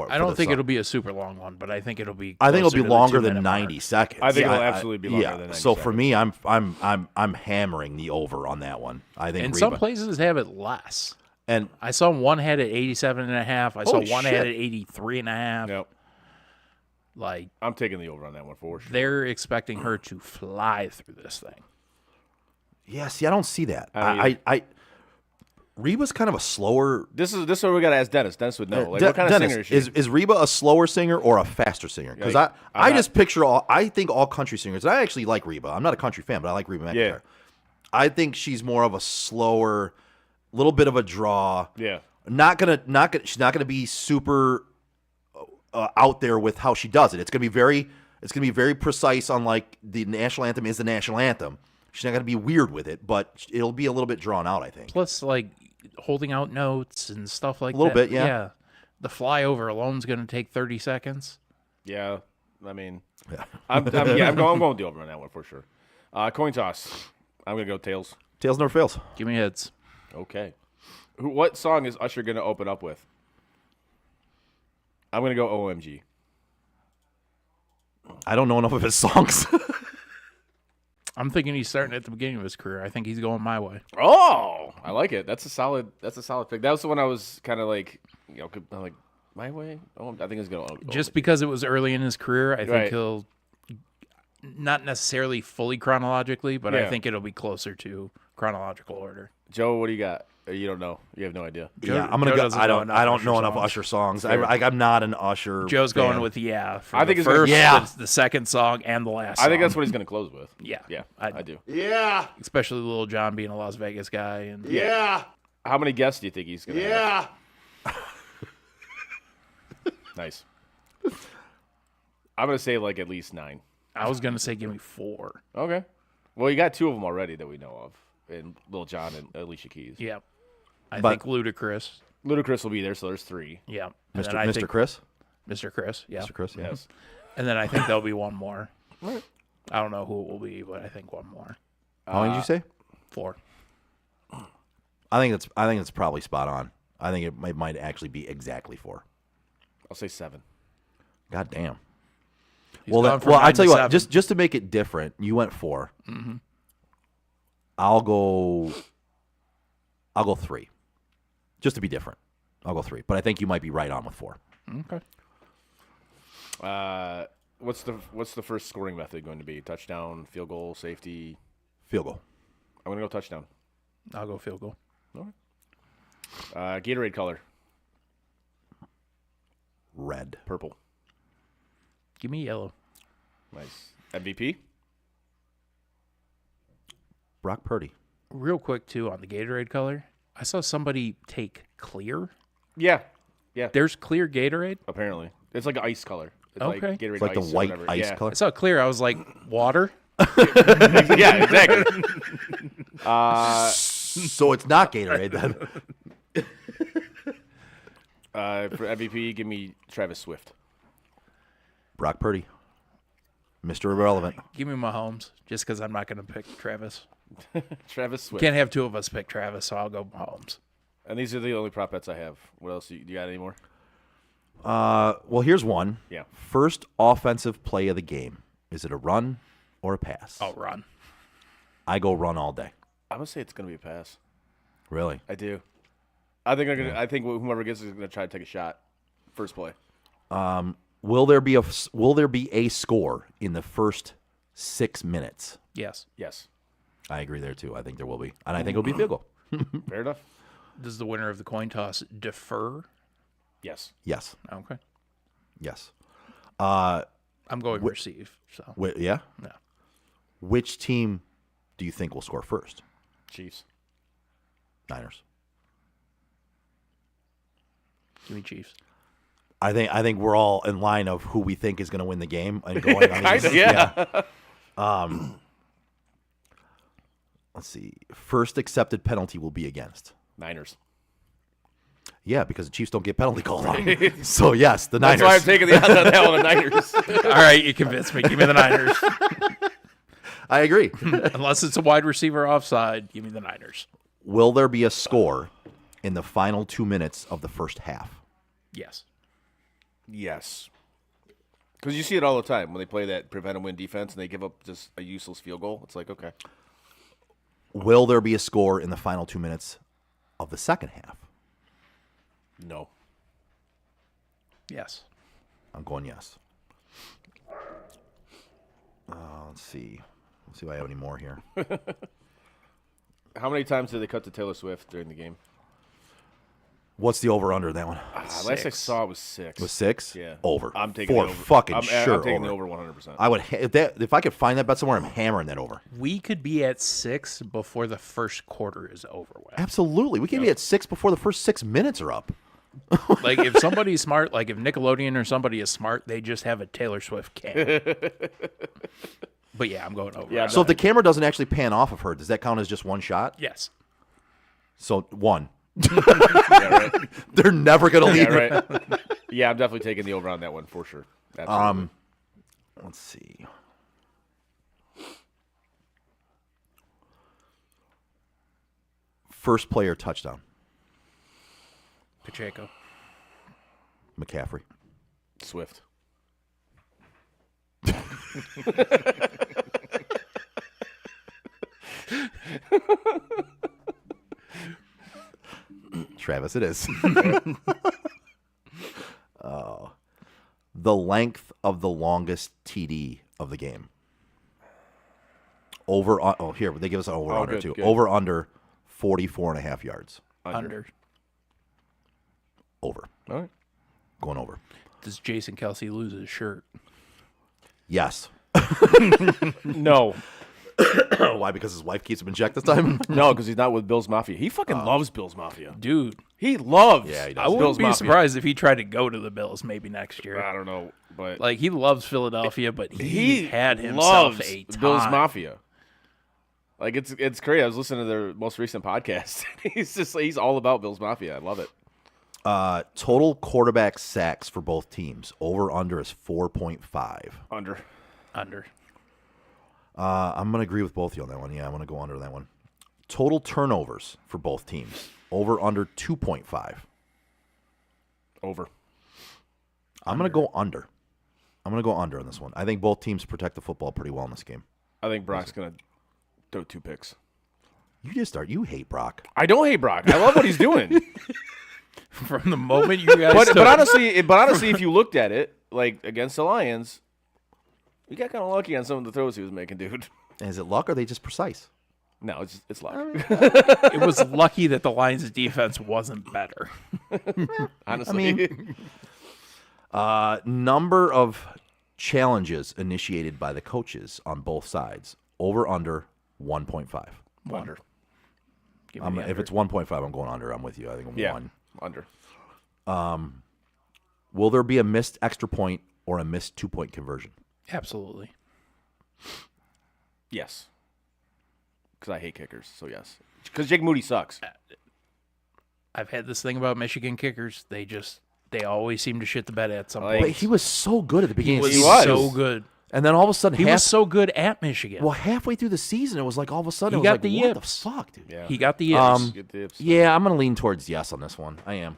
I don't think it'll be a super long one, but I think it'll be. I think it'll be closer to the longer 2-minute than mark. 90 seconds. I think it'll absolutely be longer than 90 So for seconds. me, I'm hammering the over on that one. I think And Reba. some places have it less. And I saw one had it 87.5. I saw Holy one shit. had it 83.5. Yep. Like, I'm taking the over on that one for sure. they're expecting her to fly through this thing. yeah, see, I don't see that. I- I Reba's kind of a slower. This is what we got to ask Dennis. Dennis would know. Like, De- what kind Dennis, of singer is she? is Reba a slower singer or a faster singer? Because Like, I I'm just picture I think all country singers. And I actually like Reba. I'm not a country fan, but I like Reba McEntire. Yeah. I think she's more of a slower, little bit of a draw. Yeah. She's not gonna be super out there with how she does it. It's gonna be very precise. On like the national anthem is the national anthem. She's not gonna be weird with it, but it'll be a little bit drawn out. I think. Plus, like, holding out notes and stuff like that. A little bit, yeah. The flyover alone's going to take 30 seconds. Yeah. I mean, I'm going the over on that one for sure. Coin toss. I'm going to go tails. Tails never fails. Give me heads. Okay. What song is Usher going to open up with? I'm going to go OMG. I don't know enough of his songs. I'm thinking he's starting at the beginning of his career. I think he's going my way. Oh, I like it. That's a solid pick. That was the one I was kind of like, like my way. Oh, I think it's going to Just because it was early in his career, I think Right. he'll not necessarily fully chronologically, but I Yeah. think it'll be closer to chronological order. Joe, what do you got? You don't know. You have no idea. Yeah, I'm gonna Joe go. doesn't I know don't. enough I don't Usher know enough songs. Usher songs. Fair. I'm not an Usher. Joe's fan. going with for I think the it's gonna- first, Yeah. the second song, and the last. I think song. that's what he's going to close with. Yeah, Yeah, I- I do. Yeah. especially Lil Jon being a Las Vegas guy, and Yeah. How many guests do you think he's going to have? Nice. I'm going to say like at least 9. I was gonna say give me 4. Okay. Well, you got 2 of them already that we know of, and Lil Jon and Alicia Keys. Yeah, I But- think Ludacris. Ludacris will be there, so there's 3. Yeah, and then Mr. I Mr. think Chris. Mr. Chris. Yeah, Mr. Chris. Yeah. Yes. and then I think there'll be one more. I don't know who it will be, but I think one more. How many did you say? 4. I think it's probably spot on. I think it might actually be exactly 4. I'll say 7. God damn. He's Well, gone from well, I 9 tell to you what. 7. Just to make it different, you went 4. Mm-hmm. I'll go 3. Just to be different, I'll go 3. But I think you might be right on with 4. Okay. What's the first scoring method going to be? Touchdown, field goal, safety? Field goal. I'm going to go touchdown. I'll go field goal. Gatorade color, Red. purple. Give me yellow. Nice. MVP? Brock Purdy. Real quick too on the Gatorade color. I saw somebody take clear. Yeah. There's clear Gatorade. Apparently. It's like ice color. It's Okay. like Gatorade It's like the ice or white whatever. ice Yeah. color. I saw clear. I was like, water. Yeah, exactly. So it's not Gatorade then. For MVP, give me Travis Swift. Brock Purdy. Mr. Irrelevant. Give me Mahomes, just because I'm not going to pick Travis. Travis Swift. Can't have 2 of us pick Travis, so I'll go Mahomes. And these are the only prop bets I have. What else? Do you got any more? Well, here's one. Yeah. First offensive play of the game. Is it a run or a pass? I'll run. I go run all day. I'm going to say it's going to be a pass. Really? I do. I think I think whoever gets it is going to try to take a shot. First play. Will there be a score in the first 6 minutes? Yes. Yes. I agree there too. I think there will be, and I think it'll be a field goal. Fair enough. Does the winner of the coin toss defer? Yes. Yes. Okay. Yes. I'm going receive. So Yeah. no. Which team do you think will score first? Chiefs. Niners. Give me Chiefs. I think we're all in line of who we think is going to win the game and going on these. Kinda, yeah. Let's see. First accepted penalty will be against. Niners. Yeah, because the Chiefs don't get penalty called on. So yes, the Niners. That's why I'm taking the odds on that one, the Niners. All right, you convinced me. Give me the Niners. I agree. Unless it's a wide receiver offside, give me the Niners. Will there be a score in the final 2 minutes of the first half? Yes. Yes. Because you see it all the time when they play that prevent and win defense and they give up just a useless field goal. It's like, okay. Will there be a score in the final 2 minutes of the second half? No. Yes. I'm going yes. Let's see. Let's see if I have any more here. How many times did they cut to Taylor Swift during the game? What's the over/under in that one? Last I saw it was 6. Was 6? Yeah. Over. I'm taking For the over. fucking I'm sure. taking over. the over 100%. I would if I could find that bet somewhere. I'm hammering that over. We could be at 6 before the first quarter is over with. Absolutely. We can be at 6 before the first 6 minutes are up. Like, if somebody's smart, like if Nickelodeon or somebody is smart, they just have a Taylor Swift cam. But yeah, I'm going over. Yeah, So if the camera doesn't actually pan off of her, does that count as just one shot? Yes. So 1. Yeah, right. They're never going to leave. Yeah, right. Yeah, I'm definitely taking the over on that one for sure. Absolutely. Let's see. First player touchdown. Pacheco. McCaffrey. Swift. Travis, it is. The length of the longest TD of the game. Here they give us an over under good, too. good. Over under 44.5 yards. Under. Over. All right. Going over. Does Jason Kelsey lose his shirt? Yes. No. Why? Because his wife keeps him in check this time? No, because he's not with Bills Mafia. He fucking loves Bills Mafia. Dude, He loves. Yeah, he does. I wouldn't Bills be Mafia. surprised if he tried to go to the Bills maybe next year. I don't know, but Like, he loves Philadelphia, but he he had himself loves a time. Bills Mafia. Like it's crazy. I was listening to their most recent podcast. He's all about Bills Mafia. I love it. Total quarterback sacks for both teams. Over under is 4.5. Under. I'm going to agree with both of you on that one. Yeah, I'm going to go under that one. Total turnovers for both teams. Over under 2.5. Over. I'm going to go under. I'm going to go under on this one. I think both teams protect the football pretty well in this game. I think Brock's gonna throw 2 picks. You hate Brock. I don't hate Brock. I love what he's doing. From the moment you guys but honestly, if you looked at it, like against the Lions, we got kind of lucky on some of the throws he was making, dude. Is it luck or are they just precise? No, it's luck. it was lucky that the Lions' defense wasn't better. Honestly, Number of challenges initiated by the coaches on both sides. Over under 1.5. under. Give me the If under. it's 1.5, I'm going under. I'm with you. I think I'm Yeah, 1. under. Will there be a missed extra point or a missed 2-point conversion? Absolutely. Yes. Because I hate kickers, so yes. Because Jake Moody sucks. I've had this thing about Michigan kickers. They always seem to shit the bed at some Like- But point. he was so good at the beginning. of the He season. was. so good. And then all of a sudden, He was so good at Michigan. well, halfway through the season, it was like all of a sudden, He it was got like, the what yips. the fuck, dude? Yeah. He got the yips. Get the yips. Yeah, I'm going to lean towards yes on this one. I am.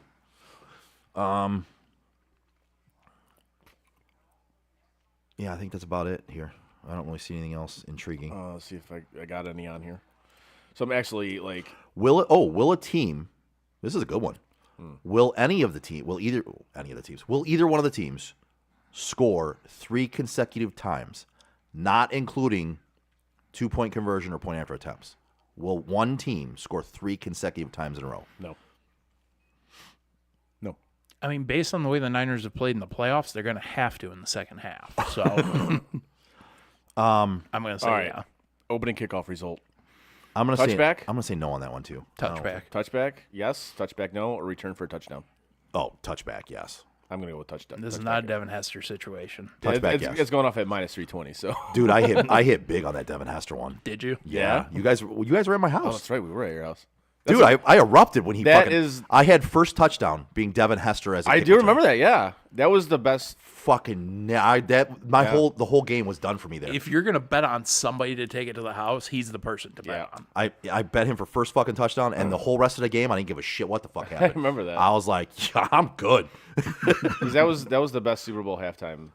Yeah, I think that's about it here. I don't really see anything else intriguing. Let's see if I got any on here. So I'm actually like, Will a team? This is a good one. Will either one of the teams score 3 consecutive times, not including 2-point conversion or point after attempts? Will one team score 3 consecutive times in a row? no. I mean, based on the way the Niners have played in the playoffs, they're going to have to in the second half. So I'm going to say All right. yeah. Opening kickoff result. I'm gonna Touchback? I'm gonna say no on that one too. Touchback. Touchback, yes. Touchback, no. Or return for a touchdown. Oh, touchback, yes. I'm going to go with touchdown. This is Touchback. not a Devin Hester situation. Touchback, It's, yes. it's going off at minus 320, so. Dude, I hit big on that Devin Hester one. Did you? Yeah, you guys were at my house. Oh, that's right. We were at your house. Dude, I erupted when he That fucking. is- I had first touchdown being Devin Hester as a I kick do return. remember that, yeah. That was the best. Fucking the whole game was done for me there. If you're going to bet on somebody to take it to the house, he's the person to bet Yeah. on. I bet him for first fucking touchdown, and the whole rest of the game I didn't give a shit what the fuck happened. remember that. I was like, yeah, I'm good. 'Cause that was the best Super Bowl halftime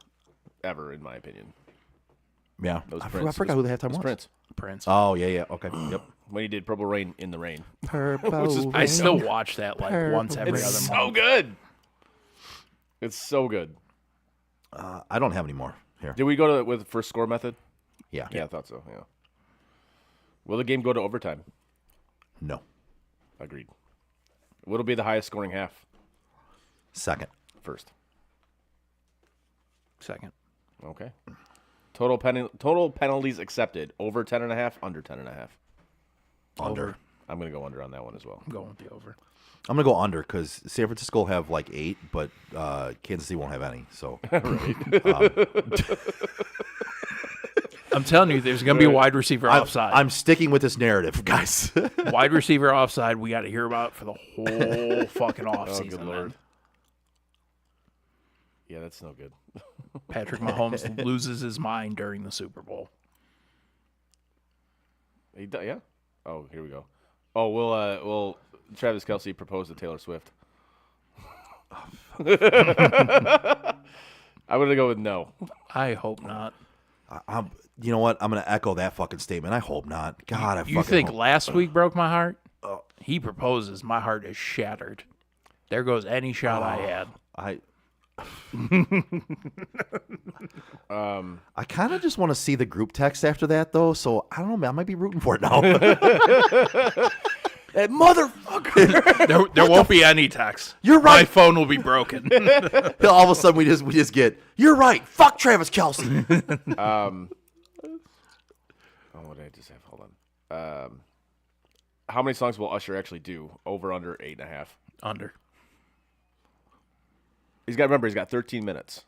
ever, in my opinion. Yeah, That was I Prince. forgot It who the halftime was. Prince. Prince. Oh yeah, okay, yep. When he did Purple Rain in the Rain. Purple I still watch that like once every It's other so month. good. It's so good. I don't have any more here. Did we go with first score method? Yeah, Yeah, I thought so, yeah. Will the game go to overtime? no. Agreed. What'll be the highest scoring half? Second, First. Second. Okay. Total penalties accepted. Over 10.5, under 10.5. under. I'm going to go under on that one as well. I'm going with the over. I'm gonna go under because San Francisco will have like 8, but Kansas City won't have any. So I'm telling you, there's going to be a wide receiver offside. I'm sticking with this narrative, guys. Wide receiver offside, we got to hear about for the whole fucking offseason. good man. Lord. Yeah, that's no good. Patrick Mahomes loses his mind during the Super Bowl. Yeah. Oh, here we go. Oh, will Travis Kelce propose to Taylor Swift? I'm going to go with no. I hope not. You know what? I'm gonna echo that fucking statement. I hope not. God, I You fucking think hope. last week broke my heart? He proposes. My heart is shattered. There goes any shot I had. I kind of just want to see the group text after that, though. So I don't know, man. I might be rooting for it now. That motherfucker. There won't be any text. You're My right. phone will be broken. All of a sudden, we just get. You're right. Fuck Travis Kelce. What did I just have? Hold on. How many songs will Usher actually do? Over, under 8.5. Under. He's got 13 minutes.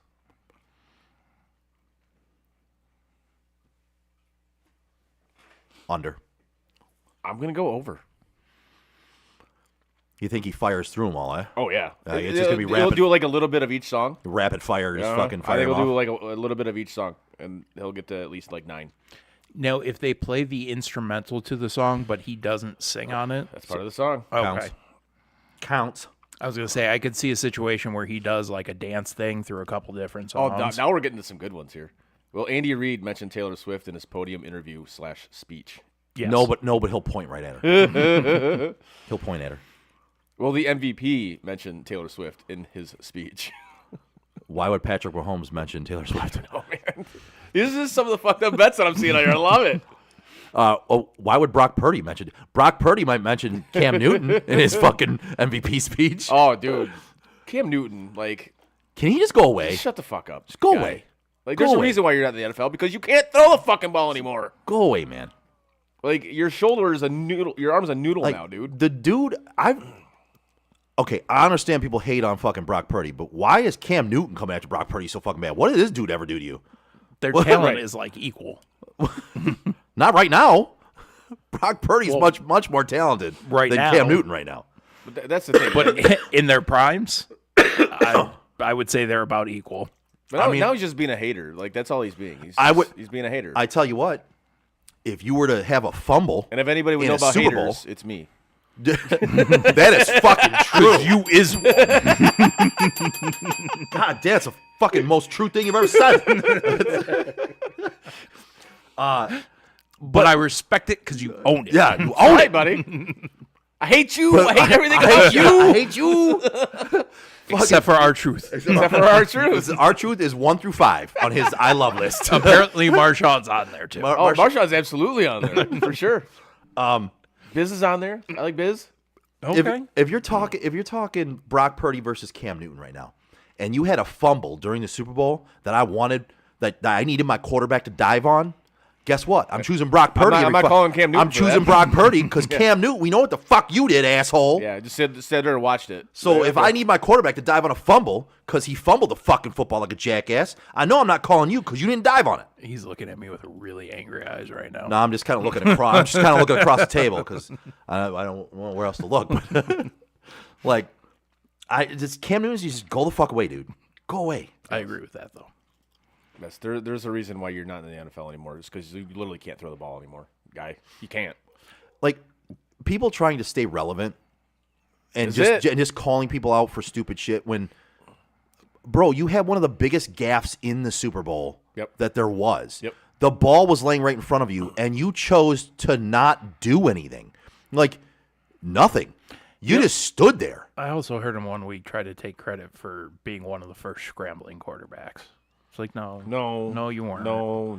Under. I'm gonna go over. You think he fires through them all, eh? Oh yeah, it's just gonna be He'll rapid. do like a little bit of each song. Rapid fire, just fucking I fire think him he'll do off. like a little bit of each song, and he'll get to at least like 9. Now, if they play the instrumental to the song, but he doesn't sing on it, That's part of the song. okay. Counts. I was gonna say I could see a situation where he does like a dance thing through a couple different Oh, songs. now we're getting to some good ones here. Well, Andy Reid mentioned Taylor Swift in his podium interview / speech. Yes. No, but he'll point right at her. He'll point at her. Well, the MVP mentioned Taylor Swift in his speech. Why would Patrick Mahomes mention Taylor Swift? Oh man, this is some of the fucked up bets that I'm seeing on here. I love it. Why would Brock Purdy mention? Brock Purdy might mention Cam Newton in his fucking MVP speech. Oh, dude, Cam Newton, like, Can he just go away? shut the fuck up. Just go away. Like, Go there's away. a reason why you're not in the NFL, because you can't throw the fucking ball anymore. Go away, man. Like, your shoulder is a noodle. Your arm's a noodle Like, now, dude. The dude, Okay, I understand people hate on fucking Brock Purdy, but why is Cam Newton coming after Brock Purdy so fucking bad? What did this dude ever do to you? Their Well, talent right. is like equal Not right now. Brock Purdy's much more talented Right than now. Cam Newton right now. But that's the thing. but in their primes, I would say they're about equal. But now he's just being a hater. Like, that's all he's being. He's being a hater. I tell you what, if you were to have a fumble, and if anybody would in know a about Super Bowl- haters, it's me. that is fucking true. You is God damn, it's the fucking most true thing you've ever said. but I respect it because you own it. Yeah, you All own right, it. buddy. I hate you. I hate everything about you. I hate you. Except for our truth. Except for our truth. Our truth is 1 through 5 on his I love list. Apparently, Marshawn's on there too. Oh, Marshawn's absolutely on there for sure. Biz is on there. I like Biz. Okay. If you're talking Brock Purdy versus Cam Newton right now, and you had a fumble during the Super Bowl that I needed my quarterback to dive on, guess what? I'm choosing Brock Purdy. I'm not calling Cam Newton I'm for choosing that. Brock Purdy because Cam Newton. We know what the fuck you did, asshole. Yeah, just sat there and watched it. So if I need my quarterback to dive on a fumble because he fumbled the fucking football like a jackass, I know I'm not calling you because you didn't dive on it. He's looking at me with really angry eyes right now. No, I'm just kind of looking across. I'm just kind of looking across the table because I don't know where else to look. But like, Cam Newton, you just go the fuck away, dude. Go away. I agree with that though. Yes, there's a reason why you're not in the NFL anymore. It's because you literally can't throw the ball anymore, guy. You can't. Like, people trying to stay relevant and That's just calling people out for stupid shit when, bro, you had one of the biggest gaffes in the Super Bowl that there was. Yep. The ball was laying right in front of you, and you chose to not do anything. Like, nothing. You just stood there. I also heard him one week try to take credit for being one of the first scrambling quarterbacks. It's like, no, you weren't. No.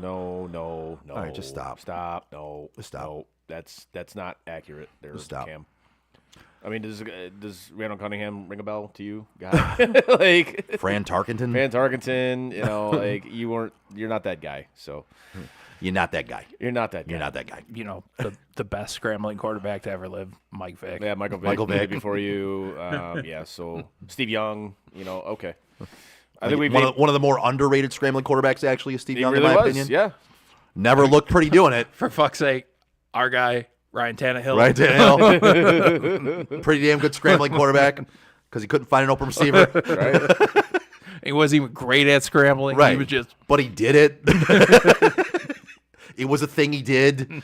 All right, just stop. Stop. No. Just stop. No. That's not accurate there, Just stop. Cam. I mean, does Randall Cunningham ring a bell to you, guy? Like Fran Tarkenton? Van Tarkenton, like you're not that guy. So You're not that guy. you're not that guy. You're not that guy. You know, the best scrambling quarterback to ever live, Mike Vick. Yeah, Michael Michael Vick Vick. before you. Yeah, so Steve Young, okay. I think One of the more underrated scrambling quarterbacks, actually, is Steve he Young, really in my was. opinion. Yeah. Never looked pretty doing it. For fuck's sake, our guy, Ryan Tannehill. Right, Tannehill. Pretty damn good scrambling quarterback because he couldn't find an open receiver. Right. He wasn't even great at scrambling. Right. He was just, But he did it. It was a thing he did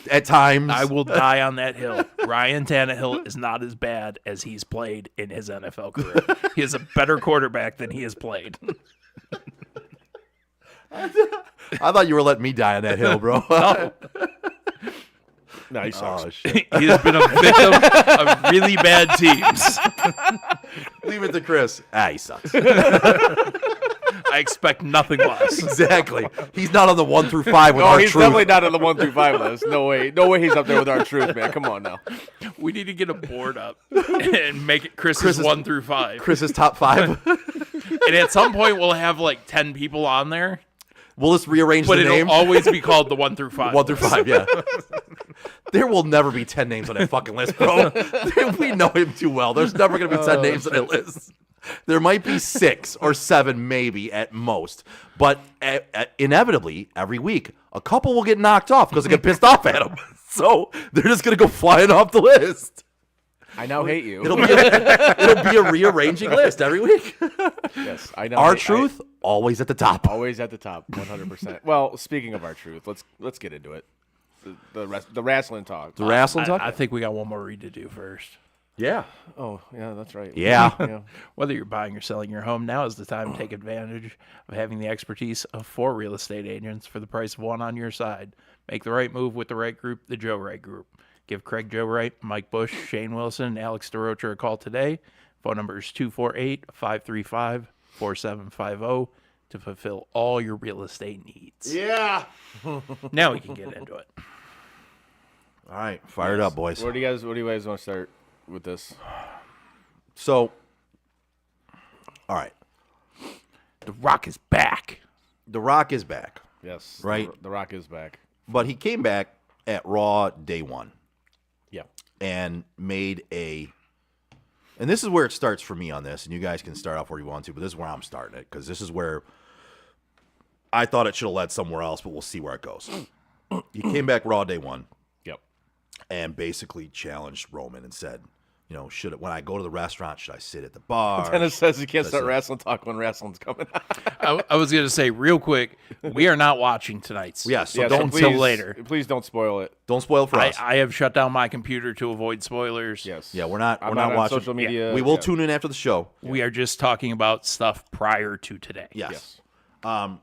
at times. I will die on that hill. Ryan Tannehill is not as bad as he's played in his NFL career. He is a better quarterback than he has played. I thought you were letting me die on that hill, bro. No, he sucks. Oh, shit. He has been a victim of really bad teams. Leave it to Chris. He sucks. I expect nothing less. Exactly. He's not on the 1 through 5 with No, our he's truth. definitely not on the 1 through 5 list. No way. No way he's up there with our truth, man. Come on now. We need to get a board up and make it Chris's 1 through 5. Chris's top 5. And at some point, we'll have like 10 people on there, We'll just rearrange but the it'll name. always be called the 1 through 5. 1 through 5, yeah. There will never be 10 names on that fucking list, bro. We know him too well. There's never going to be 10 names on that list. There might be 6 or 7 maybe at most. But inevitably, every week, a couple will get knocked off because they get pissed off at him. So they're just going to go flying off the list. I now hate you. It'll be a rearranging list every week. Yes, I know. Our truth, always at the top. Always at the top, 100%. Well, speaking of our truth, let's get into it. The wrestling talk. The wrestling talk? I think we got one more read to do first. Yeah. Oh, yeah, that's right. Yeah. Whether you're buying or selling your home, now is the time to take advantage of having the expertise of 4 real estate agents for the price of 1 on your side. Make the right move with the right group, the Joe Wright Group. Give Craig Joe Wright, Mike Bush, Shane Wilson, and Alex DeRocher a call today. Phone number is 248-535-4750 to fulfill all your real estate needs. Yeah. Now we can get into it. All right. Fire it up, boys. What do you guys want to start with this? So, all right. The Rock is back. The Rock is back. Yes. Right. The Rock is back. But he came back at Raw day 1. Yeah. And made and this is where it starts for me on this, and you guys can start off where you want to, but this is where I'm starting it, because this is where I thought it should have led somewhere else, but we'll see where it goes. He came back Raw day 1. Yep. And basically challenged Roman and said, when I go to the restaurant, should I sit at the bar? Dennis says you can't start wrestling talk when wrestling's coming out. I was going to say real quick, we are not watching tonight's. Yeah, so Yeah, don't until later. Please don't spoil it. don't spoil for us. I have shut down my computer to avoid spoilers. Yes. Yeah, we're not I'm on watching social media. We will Yeah. tune in after the show. We are just talking about stuff prior to today. Yes.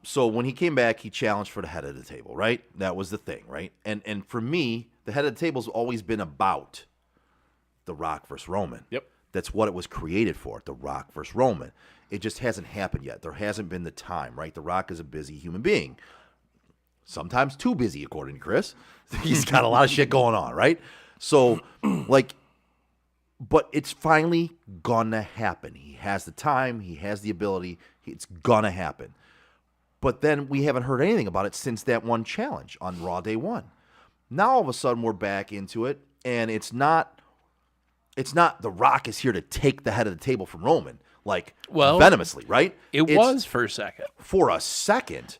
So when he came back, he challenged for the head of the table, right? That was the thing, right? And for me, the head of the table's always been about The Rock versus Roman. Yep. That's what it was created for, The Rock versus Roman. It just hasn't happened yet. There hasn't been the time, right? The Rock is a busy human being. Sometimes too busy, according to Chris. He's got a lot of shit going on, right? So, but it's finally gonna happen. He has the time. He has the ability. It's gonna happen. But then we haven't heard anything about it since that one challenge on Raw Day 1. Now all of a sudden we're back into it, and it's not The Rock is here to take the head of the table from Roman, venomously, right? It was for a second. For a second.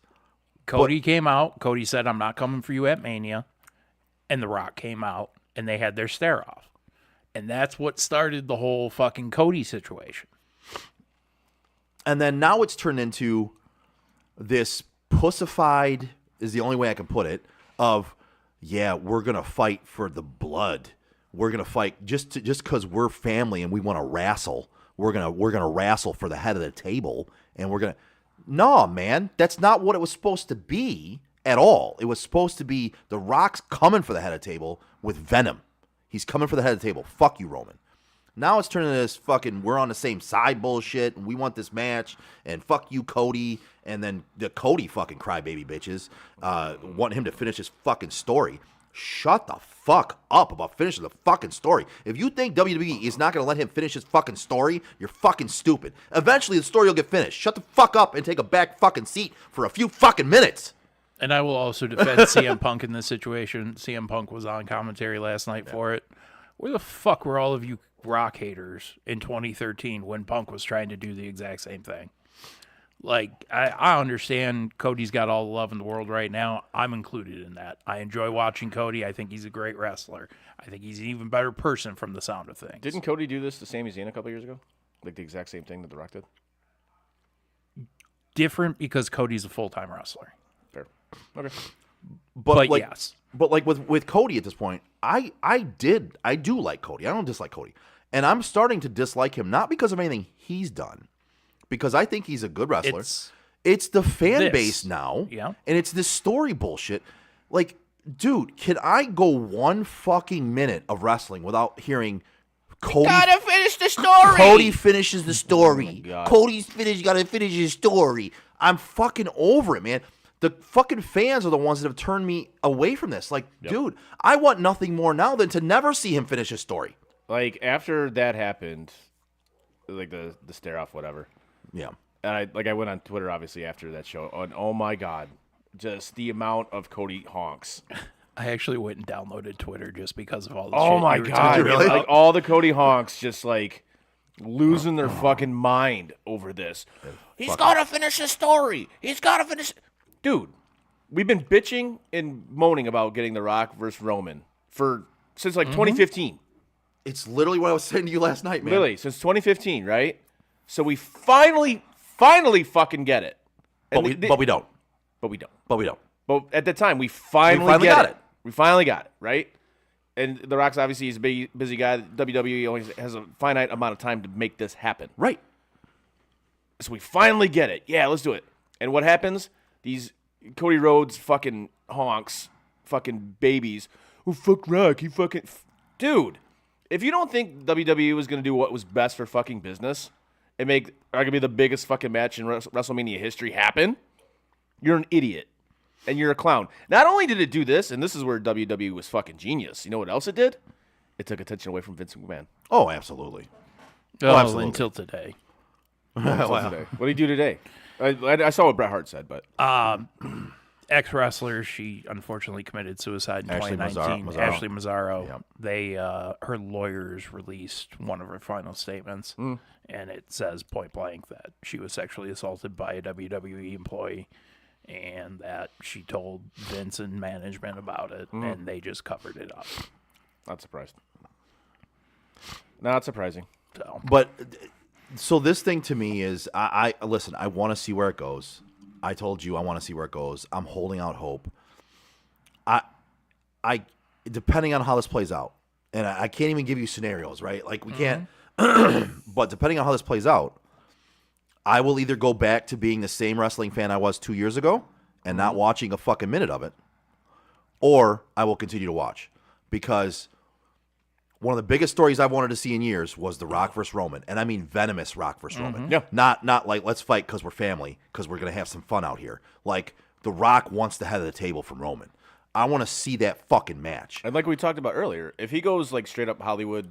Cody came out. Cody said, I'm not coming for you at Mania. And The Rock came out, and they had their stare off. And that's what started the whole fucking Cody situation. And then now it's turned into this pussified, is the only way I can put it, of, yeah, we're going to fight for the blood. We're going to fight just because we're family and we want to wrestle. We're gonna wrestle for the head of the table, and we're going to... No, man, that's not what it was supposed to be at all. It was supposed to be The Rock's coming for the head of the table with Venom. He's coming for the head of the table. Fuck you, Roman. Now it's turning into this fucking we're on the same side bullshit, and we want this match, and fuck you, Cody, and then the Cody fucking crybaby bitches want him to finish his fucking story. Shut the fuck up about finishing the fucking story. If you think WWE is not going to let him finish his fucking story, you're fucking stupid. Eventually the story will get finished. Shut the fuck up and take a back fucking seat for a few fucking minutes. And I will also defend CM Punk in this situation. CM Punk was on commentary last night for it. Where the fuck were all of you Rock haters in 2013 when Punk was trying to do the exact same thing? I understand Cody's got all the love in the world right now. I'm included in that. I enjoy watching Cody. I think he's a great wrestler. I think he's an even better person from the sound of things. Didn't Cody do this to Sami Zayn a couple years ago? Like the exact same thing that The Rock did? Different because Cody's a full-time wrestler. Fair. Okay. But yes. But with Cody at this point, I do like Cody. I don't dislike Cody. And I'm starting to dislike him, not because of anything he's done, because I think he's a good wrestler. It's the fan base now. Yeah. And it's this story bullshit. Dude, can I go one fucking minute of wrestling without hearing Cody, Gotta finish the story. Cody finishes the story. God. Cody's finished. Got to finish his story. I'm fucking over it, man. The fucking fans are the ones that have turned me away from this. Like, dude, I want nothing more now than to never see him finish his story. Like, after that happened, like the stare off, whatever. Yeah. And I went on Twitter, obviously, after that show. And oh, my God. Just the amount of Cody honks. I actually went and downloaded Twitter just because of all the Oh, shit my you were God. talking Really? about. Like, all the Cody honks just, like, losing their fucking mind over this. He's got to finish his story. He's got to finish. Dude, we've been bitching and moaning about getting The Rock versus Roman since, like, 2015. It's literally what I was saying to you last night, man. Literally, since 2015, right? So we finally fucking get it. But we don't. But we don't. But we don't. But at the time, we finally finally get got it. it. We finally got it, right? And The Rock's obviously is a busy guy. WWE only has a finite amount of time to make this happen. Right. So we finally get it. Yeah, let's do it. And what happens? These Cody Rhodes fucking honks, fucking babies. Oh, fuck Rock. He fucking... Dude, if you don't think WWE was going to do what was best for fucking business and make arguably the biggest fucking match in WrestleMania history happen, you're an idiot. And you're a clown. Not only did it do this, and this is where WWE was fucking genius. You know what else it did? It took attention away from Vince McMahon. Oh, absolutely. Well, absolutely. until today. Today. What did he do today? I saw what Bret Hart said, but Ex-wrestler, she unfortunately committed suicide in Ashley 2019. Mazzaro. Ashley Mazzaro. Yep. They, her lawyers released one of her final statements, and it says point blank that she was sexually assaulted by a WWE employee, and that she told Vince and management about it, and they just covered it up. not surprised. Not surprising. So, But so this thing to me is, I listen. I want to see where it goes. I told you I want to see where it goes. I'm holding out hope. I depending on how this plays out, and I can't even give you scenarios, right? Like we can't. But depending on how this plays out, I will either go back to being the same wrestling fan I was 2 years ago and not watching a fucking minute of it, or I will continue to watch because one of the biggest stories I've wanted to see in years was The Rock versus Roman, and I mean venomous Rock versus Roman. Yeah. Not like let's fight because we're family, because we're gonna have some fun out here. Like The Rock wants the head of the table from Roman. I want to see that fucking match. And like we talked about earlier, if he goes like straight up Hollywood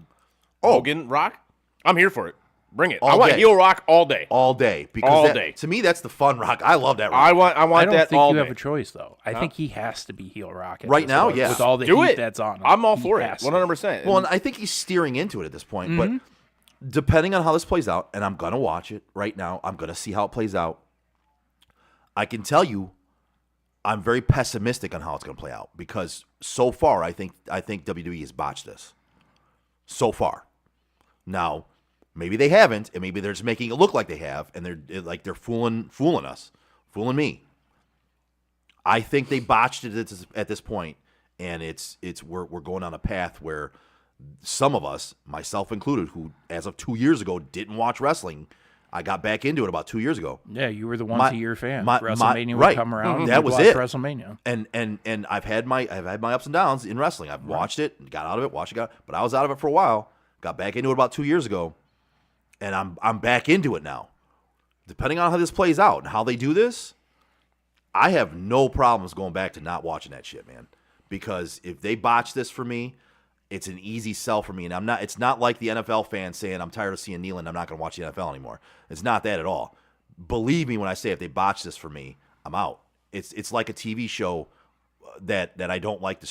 Hogan Rock, I'm here for it. Bring it. I want day. heel Rock all day. All day. Because All that- day. to me, that's the fun Rock. I love that Rock. I want I don't that think all you day. have a choice, though. I think he has to be heel Rock at Right this now, point, yes. with all the Do heat it. that's on him. I'm all He for it. has to. 100%. Well, and I think he's steering into it at this point. But depending on how this plays out, and I'm going to watch it right now, I'm going to see how it plays out. I can tell you I'm very pessimistic on how it's going to play out because so far I think WWE has botched this. So far. Now, maybe they haven't, and maybe they're just making it look like they have, and they're fooling us, fooling me. I think they botched it at this point, and we're going on a path where some of us, myself included, who as of 2 years ago didn't watch wrestling, I got back into it about 2 years ago. Yeah, you were the once-a-year fan. my- WrestleMania would right. come around. That you'd was watch it. WrestleMania. And I've had my ups and downs in wrestling. I've watched it, got out of it, but I was out of it for a while. Got back into it about 2 years ago, and I'm back into it now. Depending on how this plays out and how they do this, I have no problems going back to not watching that shit, man. Because if they botch this for me, it's an easy sell for me. And it's not like the NFL fans saying I'm tired of seeing Nealon, I'm not going to watch the NFL anymore. It's not that at all. Believe me when I say if they botch this for me, I'm out. It's like a TV show that I don't like the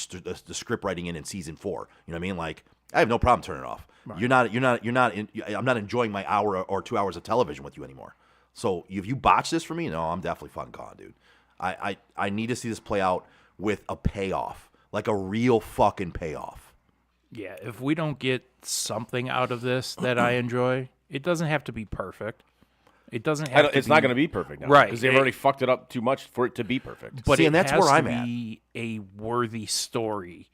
script writing in season 4. You know what I mean? Like I have no problem turning it off. Right. I'm not enjoying my hour or 2 hours of television with you anymore. So if you botch this for me, no, I'm definitely fucking gone, dude. I need to see this play out with a payoff, like a real fucking payoff. Yeah, if we don't get something out of this that I enjoy, it doesn't have to be perfect. It doesn't have to It's not going to be perfect now. Right. Because they've already fucked it up too much for it to be perfect. But See, it and that's has where to I'm at. be a worthy story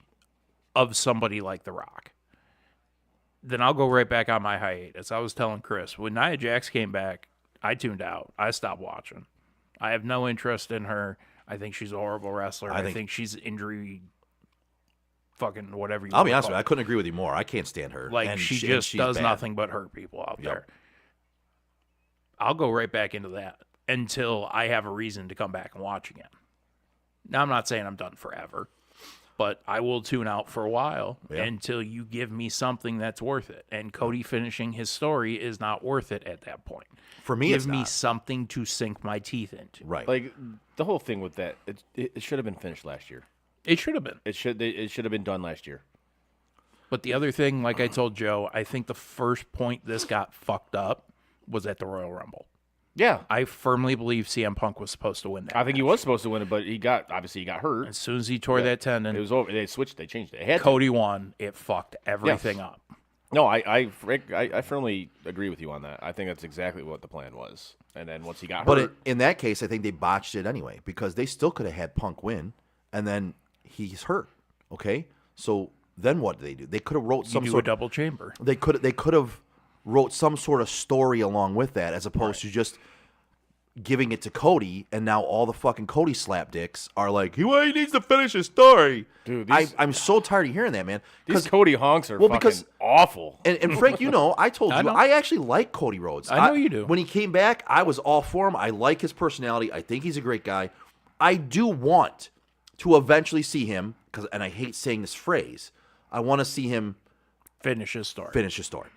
of somebody like The Rock. Then I'll go right back on my hiatus. I was telling Chris, when Nia Jax came back, I tuned out. I stopped watching. I have no interest in her. I think she's a horrible wrestler. I think she's injury fucking whatever you I'll be wanna honest call with you, I it. couldn't agree with you more. I can't stand her. Like, And she and just she's does bad. nothing but hurt people out Yep. there. I'll go right back into that until I have a reason to come back and watch again. Now, I'm not saying I'm done forever, but I will tune out for a while until you give me something that's worth it. And Cody finishing his story is not worth it at that point. For me, Give it's me not. something to sink my teeth into. Right. Like the whole thing with that, it should have been finished last year. It should have been. It should have been done last year. But the other thing, like I told Joe, I think the first point this got fucked up was at the Royal Rumble. Yeah, I firmly believe CM Punk was supposed to win that. I think he was supposed to win it, but he got hurt. As soon as he tore that tendon, It was over. They switched. They changed it. It had to. Cody won. It fucked everything up. No, I firmly agree with you on that. I think that's exactly what the plan was. And then once he got But hurt, in that case, I think they botched it anyway because they still could have had Punk win, and then he's hurt. Okay, so then what do? They could have wrote You some do sort. a double chamber. They could have wrote some sort of story along with that, as opposed to just giving it to Cody, and now all the fucking Cody slapdicks are like, he needs to finish his story. Dude, I'm so tired of hearing that, man. these Cody honks are because awful. And Frank, you know, I told I you, know. I actually like Cody Rhodes. I know you do. When he came back, I was all for him. I like his personality. I think he's a great guy. I do want to eventually see him, and I hate saying this phrase, I want to see him Finish his story. finish his story.